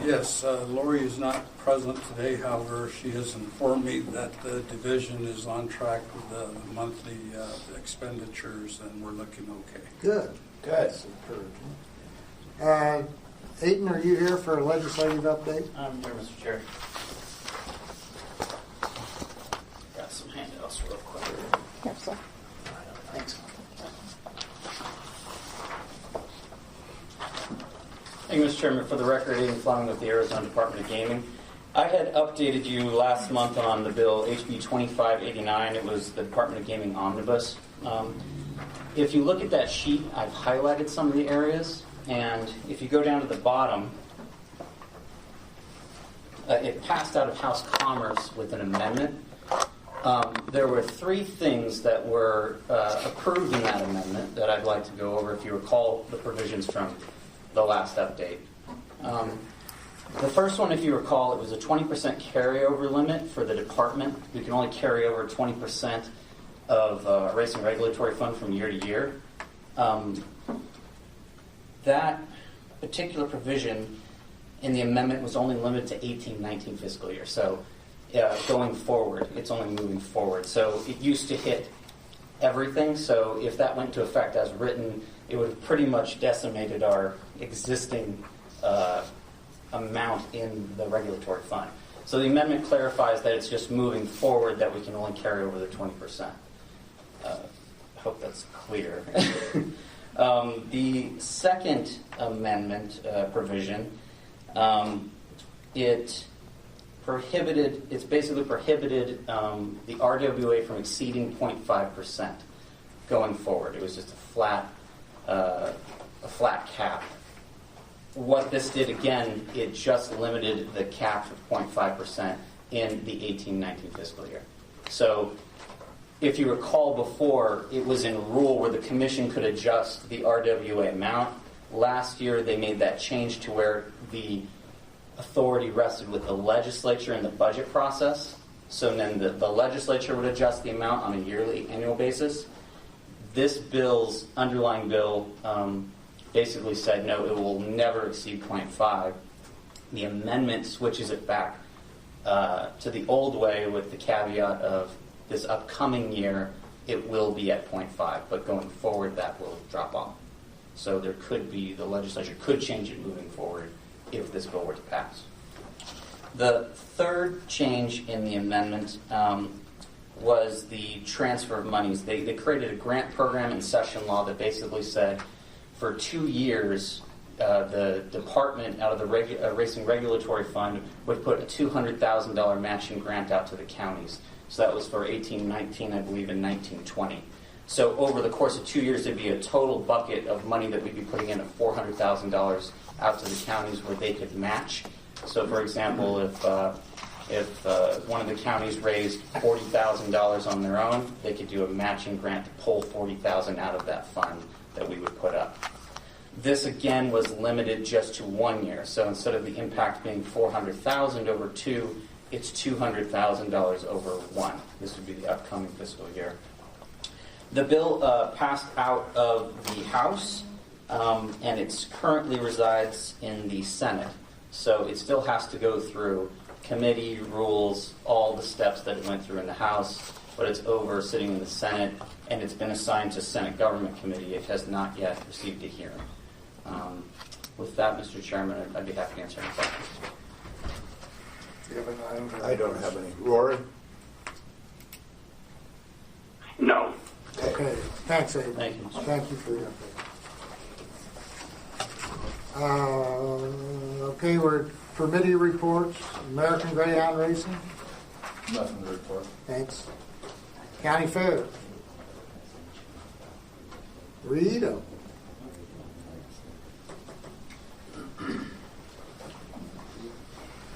Yes, Lori is not present today. However, she has informed me that the division is on track with the monthly expenditures, and we're looking okay. Good. Good. That's encouraging. Aiden, are you here for a legislative update? I'm here, Mr. Chair. Got some handouts real quick. Here, sir. Thanks. Thank you, Mr. Chairman. For the record, Aiden Fleming with the Arizona Department of Gaming. I had updated you last month on the bill HB 2589. It was the Department of Gaming Omnibus. If you look at that sheet, I've highlighted some of the areas, and if you go down to the bottom, it passed out of House Commerce with an amendment. There were three things that were approved in that amendment that I'd like to go over if you recall the provisions from the last update. The first one, if you recall, it was a 20% carryover limit for the department. We can only carry over 20% of Racing Regulatory Fund from year to year. That particular provision in the amendment was only limited to 18-19 fiscal year. So going forward, it's only moving forward. So it used to hit everything. So if that went into effect as written, it would have pretty much decimated our existing amount in the regulatory fund. So the amendment clarifies that it's just moving forward that we can only carry over the 20%. I hope that's clear. The second amendment provision, it's basically prohibited the RWA from exceeding 0.5% going forward. It was just a flat cap. What this did, again, it just limited the cap of 0.5% in the 18-19 fiscal year. So if you recall before, it was in rule where the commission could adjust the RWA amount. Last year, they made that change to where the authority rested with the legislature in the budget process. So then the legislature would adjust the amount on a yearly, annual basis. This bill's underlying bill basically said, no, it will never exceed 0.5. The amendment switches it back to the old way with the caveat of this upcoming year, it will be at 0.5, but going forward, that will drop off. So there could be, the legislature could change it moving forward if this bill were to pass. The third change in the amendment was the transfer of monies. They created a grant program in session law that basically said for 2 years, the department out of the Racing Regulatory Fund would put a $200,000 matching grant out to the counties. So that was for 18-19, I believe, and 19-20. So over the course of 2 years, there'd be a total bucket of money that we'd be putting in of $400,000 out to the counties where they could match. So, for example, if one of the counties raised $40,000 on their own, they could do a matching grant to pull $40,000 out of that fund that we would put up. This again was limited just to 1 year. So instead of the impact being $400,000 over 2, it's $200,000 over 1. This would be the upcoming fiscal year. The bill passed out of the House, and it currently resides in the Senate. So it still has to go through committee, rules, all the steps that it went through in the House, but it's over sitting in the Senate, and it's been assigned to Senate Government Committee. It has not yet received a hearing. With that, Mr. Chairman, I'd be happy to answer any questions. I don't have any. Rory? No. Okay, thanks, Abe. Thank you. Thank you for your update. Okay, we're at committee reports. American Greyhound Racing? Nothing to report. Thanks. County Fair? Rita?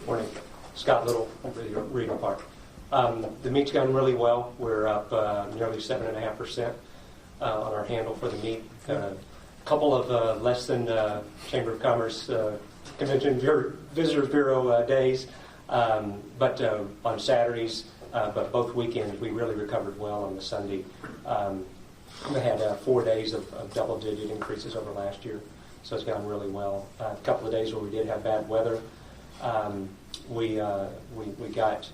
Morning. Scott Little, over at Regal Park. The meet's gone really well. We're up nearly 7.5% on our handle for the meet. A couple of less than Chamber of Commerce Convention Visitors Bureau days, but on Saturdays, but both weekends we really recovered well on the Sunday. We had 4 days of double-digit increases over last year, so it's gone really well. A couple of days where we did have bad weather, we got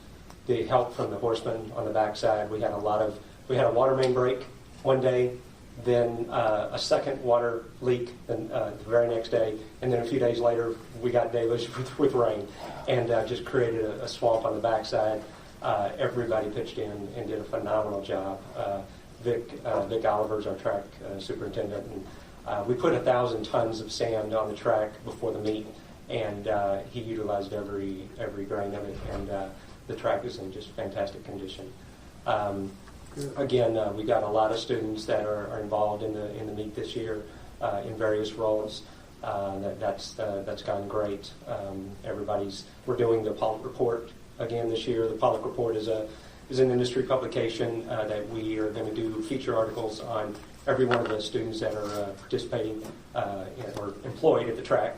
the help from the horsemen on the backside. We had a water main break one day, then a second water leak the very next day, and then a few days later we got deluged with rain, and just created a swamp on the backside. Everybody pitched in and did a phenomenal job. Vic Oliver's our track superintendent, and we put 1,000 tons of sand on the track before the meet, and he utilized every grain of it, and the track is in just fantastic condition. Again, we got a lot of students that are involved in the meet this year in various roles. That's gone great. We're doing the Pollock Report again this year. The Pollock Report is an industry publication that we are going to do feature articles on every one of the students that are participating or employed at the track.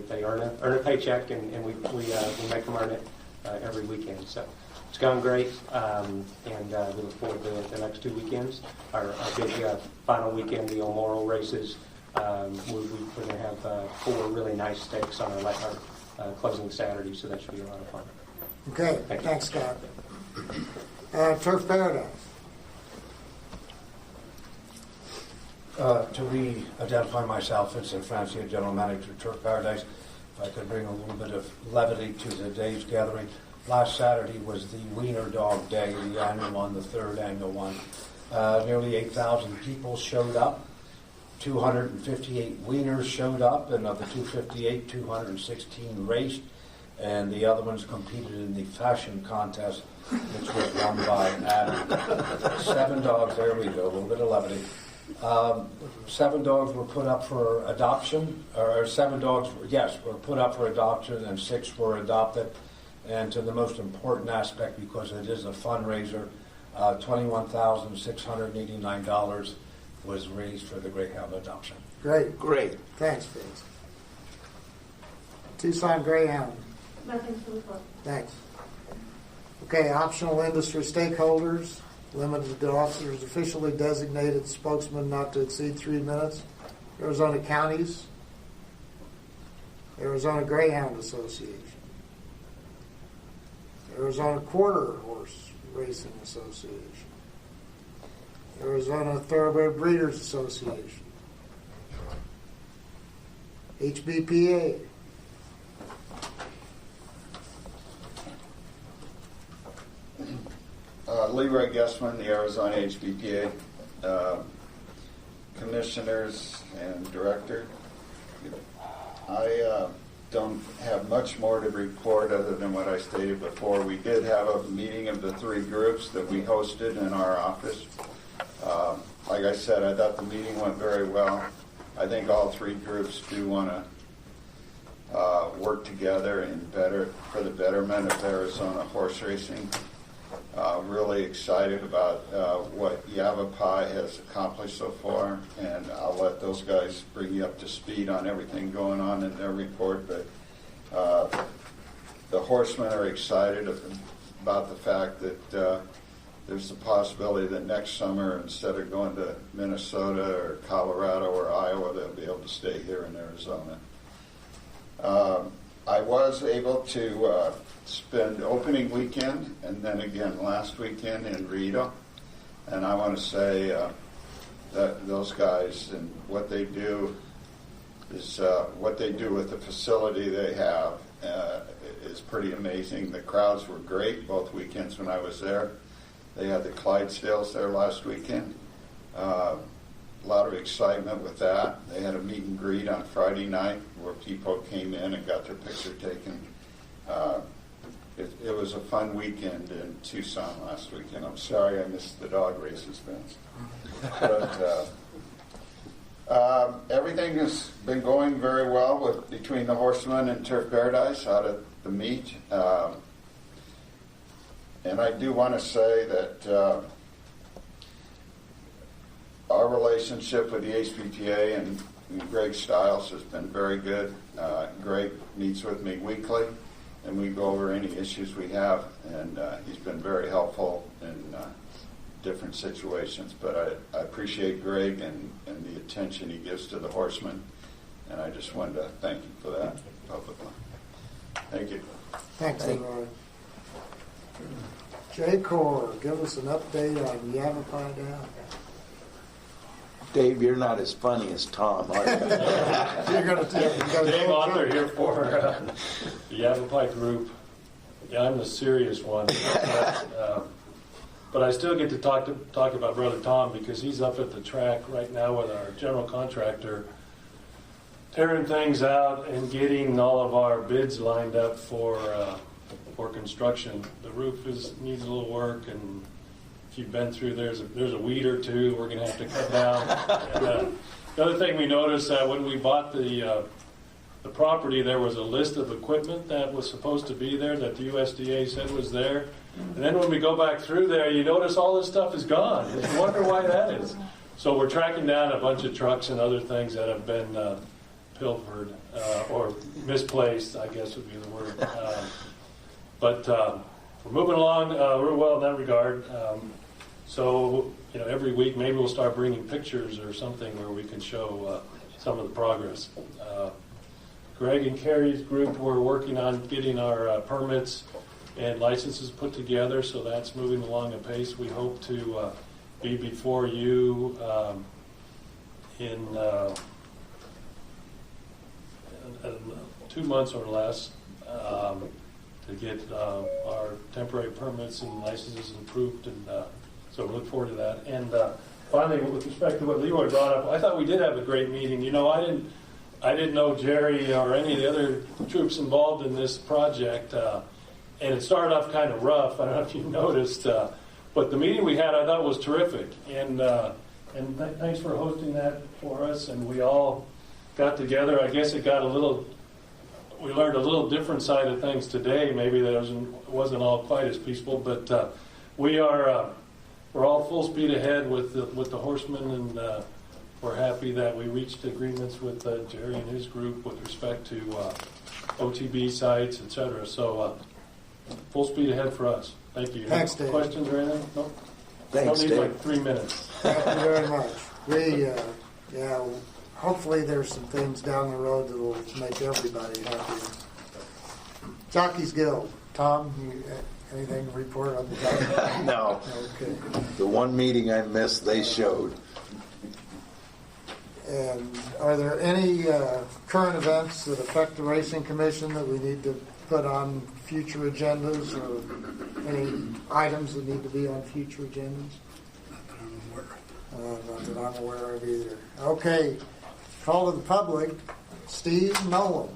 They earn a paycheck, and we make them earn it every weekend. So it's gone great, and we look forward to the next 2 weekends. Our big final weekend, the O'Morrow races. We're going to have 4 really nice stakes on our closing Saturday, so that should be a lot of fun. Okay, thanks, Scott. Turf Paradise. To re-identify myself, Vincent Francia, General Manager of Turf Paradise. If I could bring a little bit of levity to the day's gathering. Last Saturday was the Wiener Dog Day, the annual one, the third annual one. Nearly 8,000 people showed up. 258 wieners showed up, and of the 258, 216 raced, and the other ones competed in the fashion contest, which was won by Adam. 7 dogs, there we go, a little bit of levity. 7 dogs were put up for adoption, or 7 dogs, were put up for adoption, and 6 were adopted. And to the most important aspect, because it is a fundraiser, $21,689 was raised for the Greyhound adoption. Great. Thanks, Vince. Tucson Greyhound. Nothing to report. Thanks. Okay, optional industry stakeholders, limited to officers officially designated spokesman not to exceed 3 minutes. Arizona Counties, Arizona Greyhound Association, Arizona Quarter Horse Racing Association, Arizona Thoroughbred Breeders Association, HBPA, Leroy Guessman, the Arizona HBPA, commissioners and director. I don't have much more to report other than what I stated before. We did have a meeting of the 3 groups that we hosted in our office. Like I said, I thought the meeting went very well. I think all 3 groups do want to work together for the betterment of Arizona horse racing. Really excited about what Yavapai has accomplished so far, and I'll let those guys bring you up to speed on everything going on in their report. But the horsemen are excited about the fact that there's the possibility that next summer, instead of going to Minnesota or Colorado or Iowa, they'll be able to stay here in Arizona. I was able to spend opening weekend and then again last weekend in Rito, and I want to say that those guys and what they do is what they do with the facility they have is pretty amazing. The crowds were great both weekends when I was there. They had the Clydesdales there last weekend. A lot of excitement with that. They had a meet and greet on Friday night where people came in and got their picture taken. It was a fun weekend in Tucson last weekend. I'm sorry I missed the dog races, Vince. But everything has been going very well between the Horsemen and Turf Paradise out at the meet. And I do want to say that our relationship with the HBTA and Greg Stiles has been very good. Greg meets with me weekly, and we go over any issues we have, and he's been very helpful in different situations. But I appreciate Greg and the attention he gives to the horsemen, and I just wanted to thank him for that publicly. Thank you. Thanks, Leroy. Jay Core, give us an update on Yavapai Down. Dave, you're not as funny as Tom, are you? Dave Author here for the Yavapai group. Yeah, I'm the serious one. But I still get to talk about Brother Tom because he's up at the track right now with our general contractor, tearing things out and getting all of our bids lined up for construction. The roof needs a little work, and if you've been through, there's a weed or two we're going to have to cut down. And, the other thing we noticed that when we bought the property, there was a list of equipment that was supposed to be there that the USDA said was there. And then when we go back through there, you notice all this stuff is gone. You wonder why that is. So we're tracking down a bunch of trucks and other things that have been pilfered or misplaced, I guess would be the word. But we're moving along real well in that regard. So, every week maybe we'll start bringing pictures or something where we can show some of the progress. Greg and Carrie's group were working on getting our permits and licenses put together, so that's moving along apace. We hope to be before you in 2 months or less to get our temporary permits and licenses approved, and so we look forward to that. And finally, with respect to what Leroy brought up, I thought we did have a great meeting. I didn't know Jerry or any of the other troops involved in this project, and it started off kind of rough. I don't know if you noticed, but the meeting we had I thought was terrific, and thanks for hosting that for us. And we all got together. I guess we learned a little different side of things today. Maybe that wasn't all quite as peaceful, but we are we're all full speed ahead with the horsemen, and we're happy that we reached agreements with Jerry and his group with respect to OTB sites, etc. So full speed ahead for us. Thank you. Thanks, Dave. Questions or anything? No. Thanks, Don't need Dave. like 3 minutes. Thank you very much. We, hopefully there's some things down the road that will make everybody happy. Jockeys Guild. Tom, anything to report on the Jockeys? No. Okay. The one meeting I missed, they showed. And are there any current events that affect the Racing Commission that we need to put on future agendas, or any items that need to be on future agendas? Not that I'm aware of either. Okay, call to the public. Steve Nolan.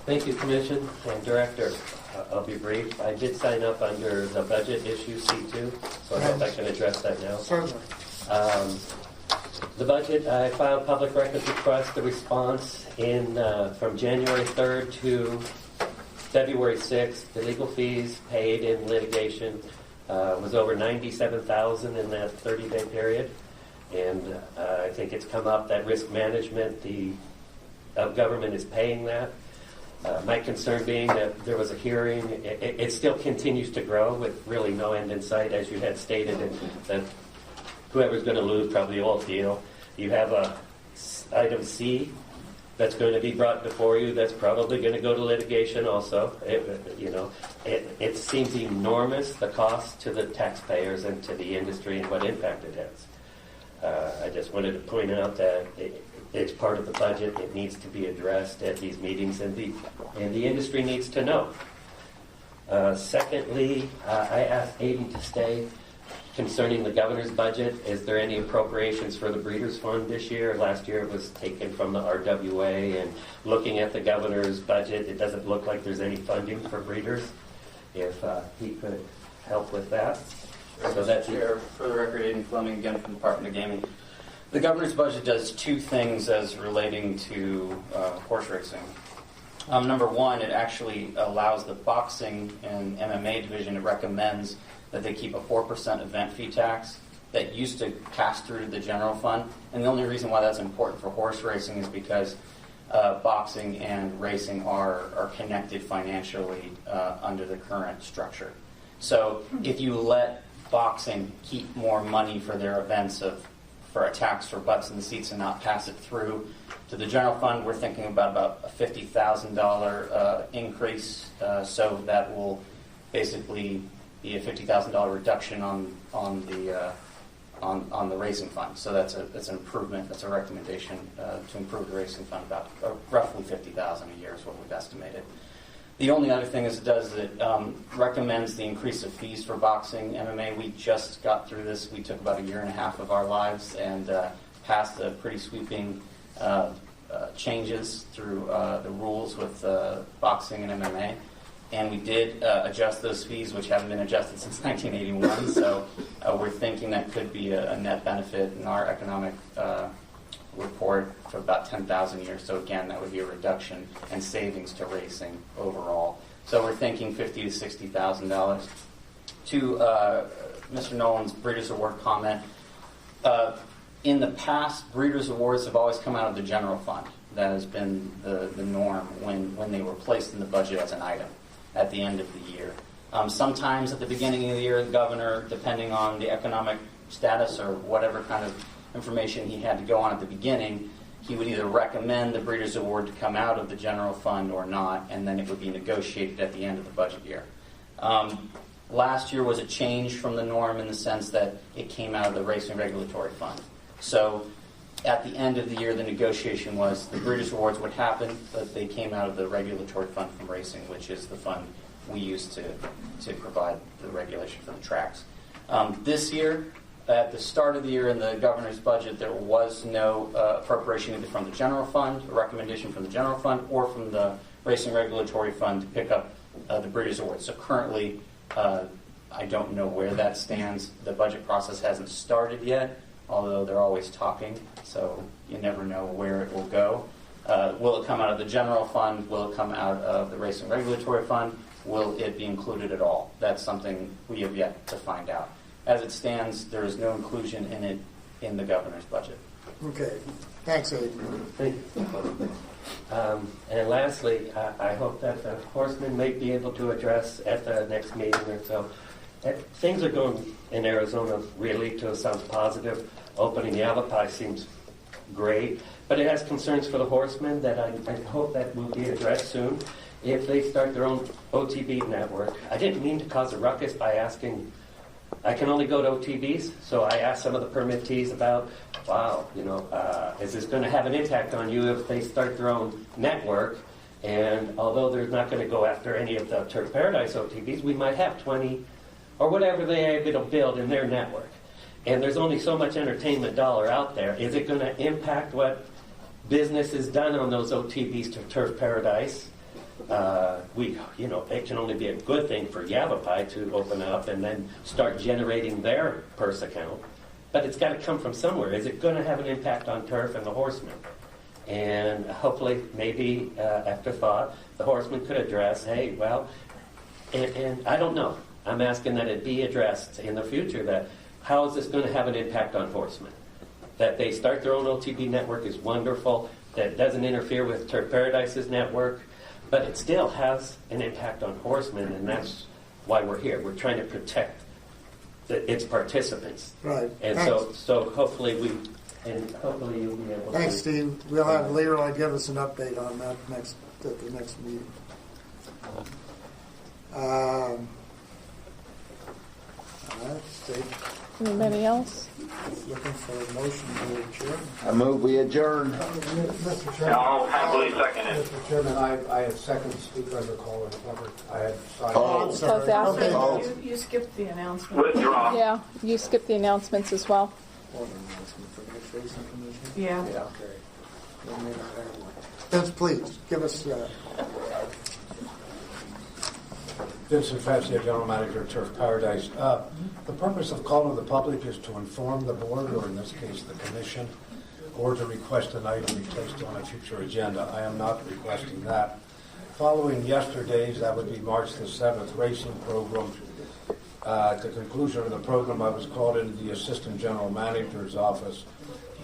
Thank you, Commission and Director. I'll be brief. I did sign up under the budget issue C2, so I hope I can address that now. Certainly. The budget, I filed public records request, the response in from January 3rd to February 6th. The legal fees paid in litigation was over $97,000 in that 30-day period. And I think it's come up that risk management, of government is paying that. My concern being that there was a hearing, it still continues to grow with really no end in sight, as you had stated, and that whoever's going to lose probably all deal. You have a item C that's going to be brought before you that's probably going to go to litigation also. It seems enormous, the cost to the taxpayers and to the industry and what impact it has. I just wanted to point out that it's part of the budget. It needs to be addressed at these meetings, and the industry needs to know. Secondly, I asked Aiden to stay concerning the governor's budget. Is there any appropriations for the Breeders' Fund this year? Last year it was taken from the RWA, and looking at the governor's budget, it doesn't look like there's any funding for breeders. If he could help with that. So that's Chair, for the record, Aiden Fleming again from the Department of Gaming. The governor's budget does two things as relating to horse racing. Number one, it actually allows the boxing and MMA division, it recommends that they keep a 4% event fee tax that used to pass through to the general fund. And the only reason why that's important for horse racing is because boxing and racing are connected financially under the current structure. So if you let boxing keep more money for their events for a tax for butts in the seats and not pass it through to the general fund, we're thinking about a $50,000 increase. So that will basically be a $50,000 reduction on the racing fund. So that's an improvement. That's a recommendation to improve the racing fund about roughly $50,000 a year is what we've estimated. The only other thing is it recommends the increase of fees for boxing, MMA. We just got through this. We took about a year and a half of our lives and passed a pretty sweeping changes through the rules with boxing and MMA. And we did adjust those fees, which haven't been adjusted since 1981. So we're thinking that could be a net benefit in our economic report for about 10,000 a year. So again, that would be a reduction and savings to racing overall. So we're thinking $50,000 to $60,000. To Mr. Nolan's Breeders' Award comment, in the past, Breeders' Awards have always come out of the general fund. That has been the norm when they were placed in the budget as an item at the end of the year. Sometimes at the beginning of the year, the governor, depending on the economic status or whatever kind of information he had to go on at the beginning, he would either recommend the Breeders' Award to come out of the general fund or not, and then it would be negotiated at the end of the budget year. Last year was a change from the norm in the sense that it came out of the Racing Regulatory Fund. So at the end of the year, the negotiation was the Breeders' Awards would happen, but they came out of the Regulatory Fund from Racing, which is the fund we use to provide the regulation for the tracks. This year, at the start of the year in the governor's budget, there was no appropriation either from the general fund, a recommendation from the general fund, or from the Racing Regulatory Fund to pick up the Breeders' Awards. So currently, I don't know where that stands. The budget process hasn't started yet, although they're always talking, so you never know where it will go. Will it come out of the general fund? Will it come out of the Racing Regulatory Fund? Will it be included at all? That's something we have yet to find out. As it stands, there is no inclusion in it in the governor's budget. Okay. Thanks, Abe. Thank you. And lastly, I hope that the horsemen may be able to address at the next meeting or so. Things are going in Arizona. Realito sounds positive. Opening Yavapai seems great, but it has concerns for the horsemen that I hope that will be addressed soon if they start their own OTB network. I didn't mean to cause a ruckus by asking. I can only go to OTBs, so I asked some of the permittees about, is this going to have an impact on you if they start their own network? And although they're not going to go after any of the Turf Paradise OTBs, we might have 20 or whatever they're able to build in their network. And there's only so much entertainment dollar out there. Is it going to impact what business is done on those OTBs to Turf Paradise? It can only be a good thing for Yavapai to open up and then start generating their purse account. But it's got to come from somewhere. Is it going to have an impact on Turf and the horsemen? And hopefully, maybe afterthought, the horsemen could address, and I don't know. I'm asking that it be addressed in the future that how is this going to have an impact on horsemen? That they start their own OTB network is wonderful. That doesn't interfere with Turf Paradise's network. But it still has an impact on horsemen, and that's why we're here. We're trying to protect its participants. Right. And so hopefully you'll be able to. Thanks, Steve. We'll have Leroy give us an update on that at the next meeting. All right, Steve. Anybody else? Looking for a motion to adjourn. I move we adjourn. Mr. Chairman. I'll happily second it. Mr. Chairman, I had second speaker under call and covered. I had signed. I'm sorry. Okay. Okay. You skipped the announcement. Withdraw. Yeah, you skipped the announcements as well. Yeah. Vince, please, give us... Vincent Fazio, General Manager of Turf Paradise. The purpose of calling the public is to inform the board, or in this case the commission, or to request an item be placed on a future agenda. I am not requesting that. Following yesterday's, that would be March the 7th, racing program, at the conclusion of the program, I was called into the Assistant General Manager's office,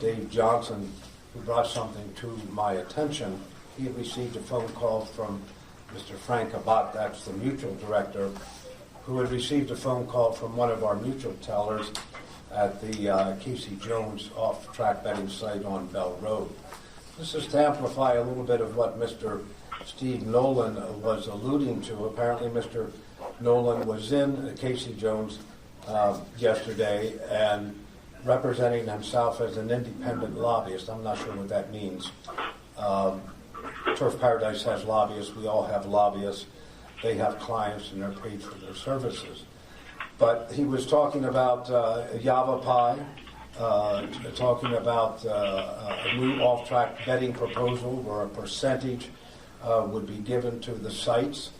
Dave Johnson, who brought something to my attention. He had received a phone call from Mr. Frank Abbott, that's the mutual director, who had received a phone call from one of our mutual tellers at the Casey Jones off-track betting site on Bell Road. This is to amplify a little bit of what Mr. Steve Nolan was alluding to. Apparently Mr. Nolan was in Casey Jones yesterday and representing himself as an independent lobbyist. I'm not sure what that means. Turf Paradise has lobbyists. We all have lobbyists. They have clients and they're paid for their services. But he was talking about Yavapai, talking about a new off-track betting proposal where a percentage would be given to the sites.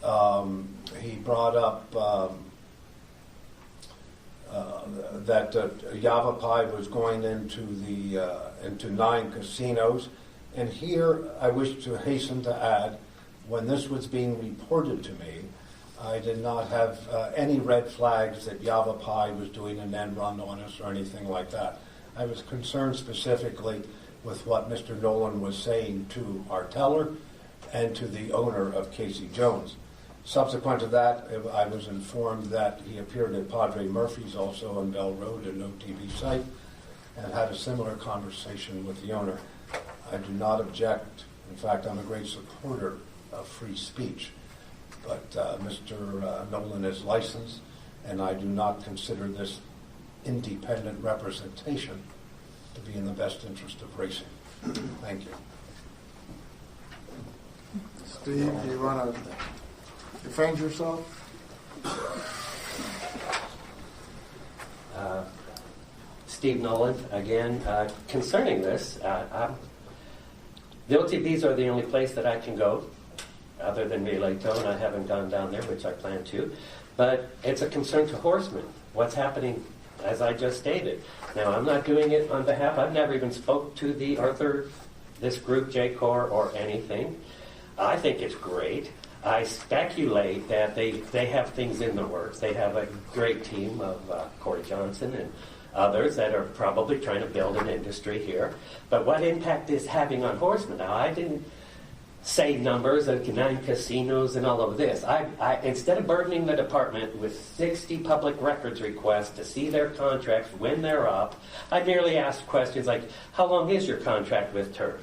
He brought up that Yavapai was going into 9 casinos. And here I wish to hasten to add, when this was being reported to me, I did not have any red flags that Yavapai was doing an end run on us or anything like that. I was concerned specifically with what Mr. Nolan was saying to our teller and to the owner of Casey Jones. Subsequent to that, I was informed that he appeared at Padre Murphy's also on Bell Road, an OTB site, and had a similar conversation with the owner. I do not object. In fact, I'm a great supporter of free speech. But Mr. Nolan is licensed, and I do not consider this independent representation to be in the best interest of racing. Thank you. Steve, do you want to defend yourself? Steve Nolan, again, concerning this, the OTBs are the only place that I can go other than Realito, and I haven't gone down there, which I plan to. But it's a concern to horsemen, what's happening, as I just stated. Now, I'm not doing it on behalf, I've never even spoke to the Arthur this group, J-Corps, or anything. I think it's great. I speculate that they have things in the works. They have a great team of Corey Johnson and others that are probably trying to build an industry here. But what impact is having on horsemen? Now, I didn't say numbers of 9 casinos and all of this. I instead of burdening the department with 60 public records requests to see their contracts when they're up, I merely asked questions like, how long is your contract with Turf?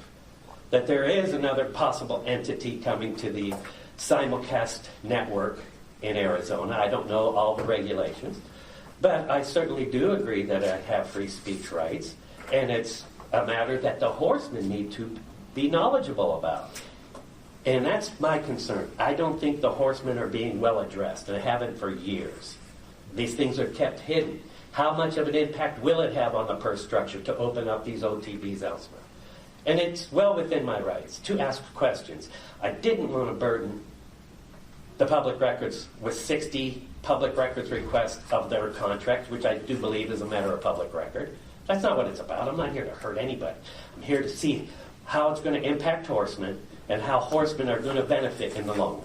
That there is another possible entity coming to the simulcast network in Arizona. I don't know all the regulations, but I certainly do agree that I have free speech rights, and it's a matter that the horsemen need to be knowledgeable about. And that's my concern. I don't think the horsemen are being well addressed, and I haven't for years. These things are kept hidden. How much of an impact will it have on the purse structure to open up these OTBs elsewhere? And it's well within my rights to ask questions. I didn't want to burden the public records with 60 public records requests of their contracts, which I do believe is a matter of public record. That's not what it's about. I'm not here to hurt anybody. I'm here to see how it's going to impact horsemen and how horsemen are going to benefit in the long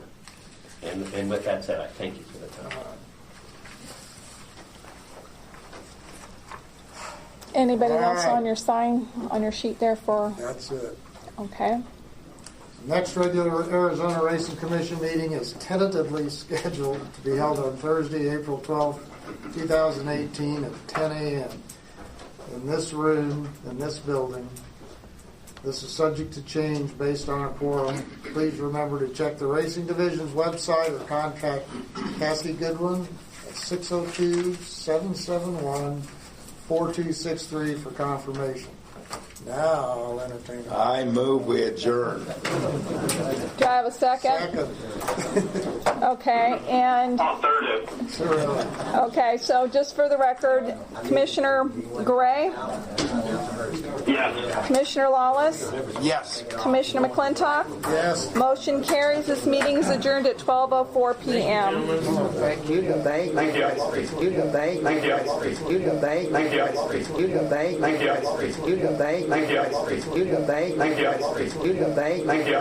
run. And with that said, I thank you for the time. Anybody All else right. on your sign, on your sheet there for? That's it. Okay. Next regular Arizona Racing Commission meeting is tentatively scheduled to be held on Thursday, April 12th, 2018 at 10 a.m. in this room, in this building. This is subject to change based on a quorum. Please remember to check the Racing Division's website or contact Cassie Goodwin at 602-771-4263 for confirmation. Now I'll entertain. I move we adjourn. Do I have a second? Second. Okay, and, I'll third it. okay, so just for the record, Commissioner Gray, Yes. Commissioner Lawless, Yes. Commissioner McClintock. Yes. Motion carries. This meeting is adjourned at 12:04 p.m. Thank you. Thank you. Thank you. Thank you.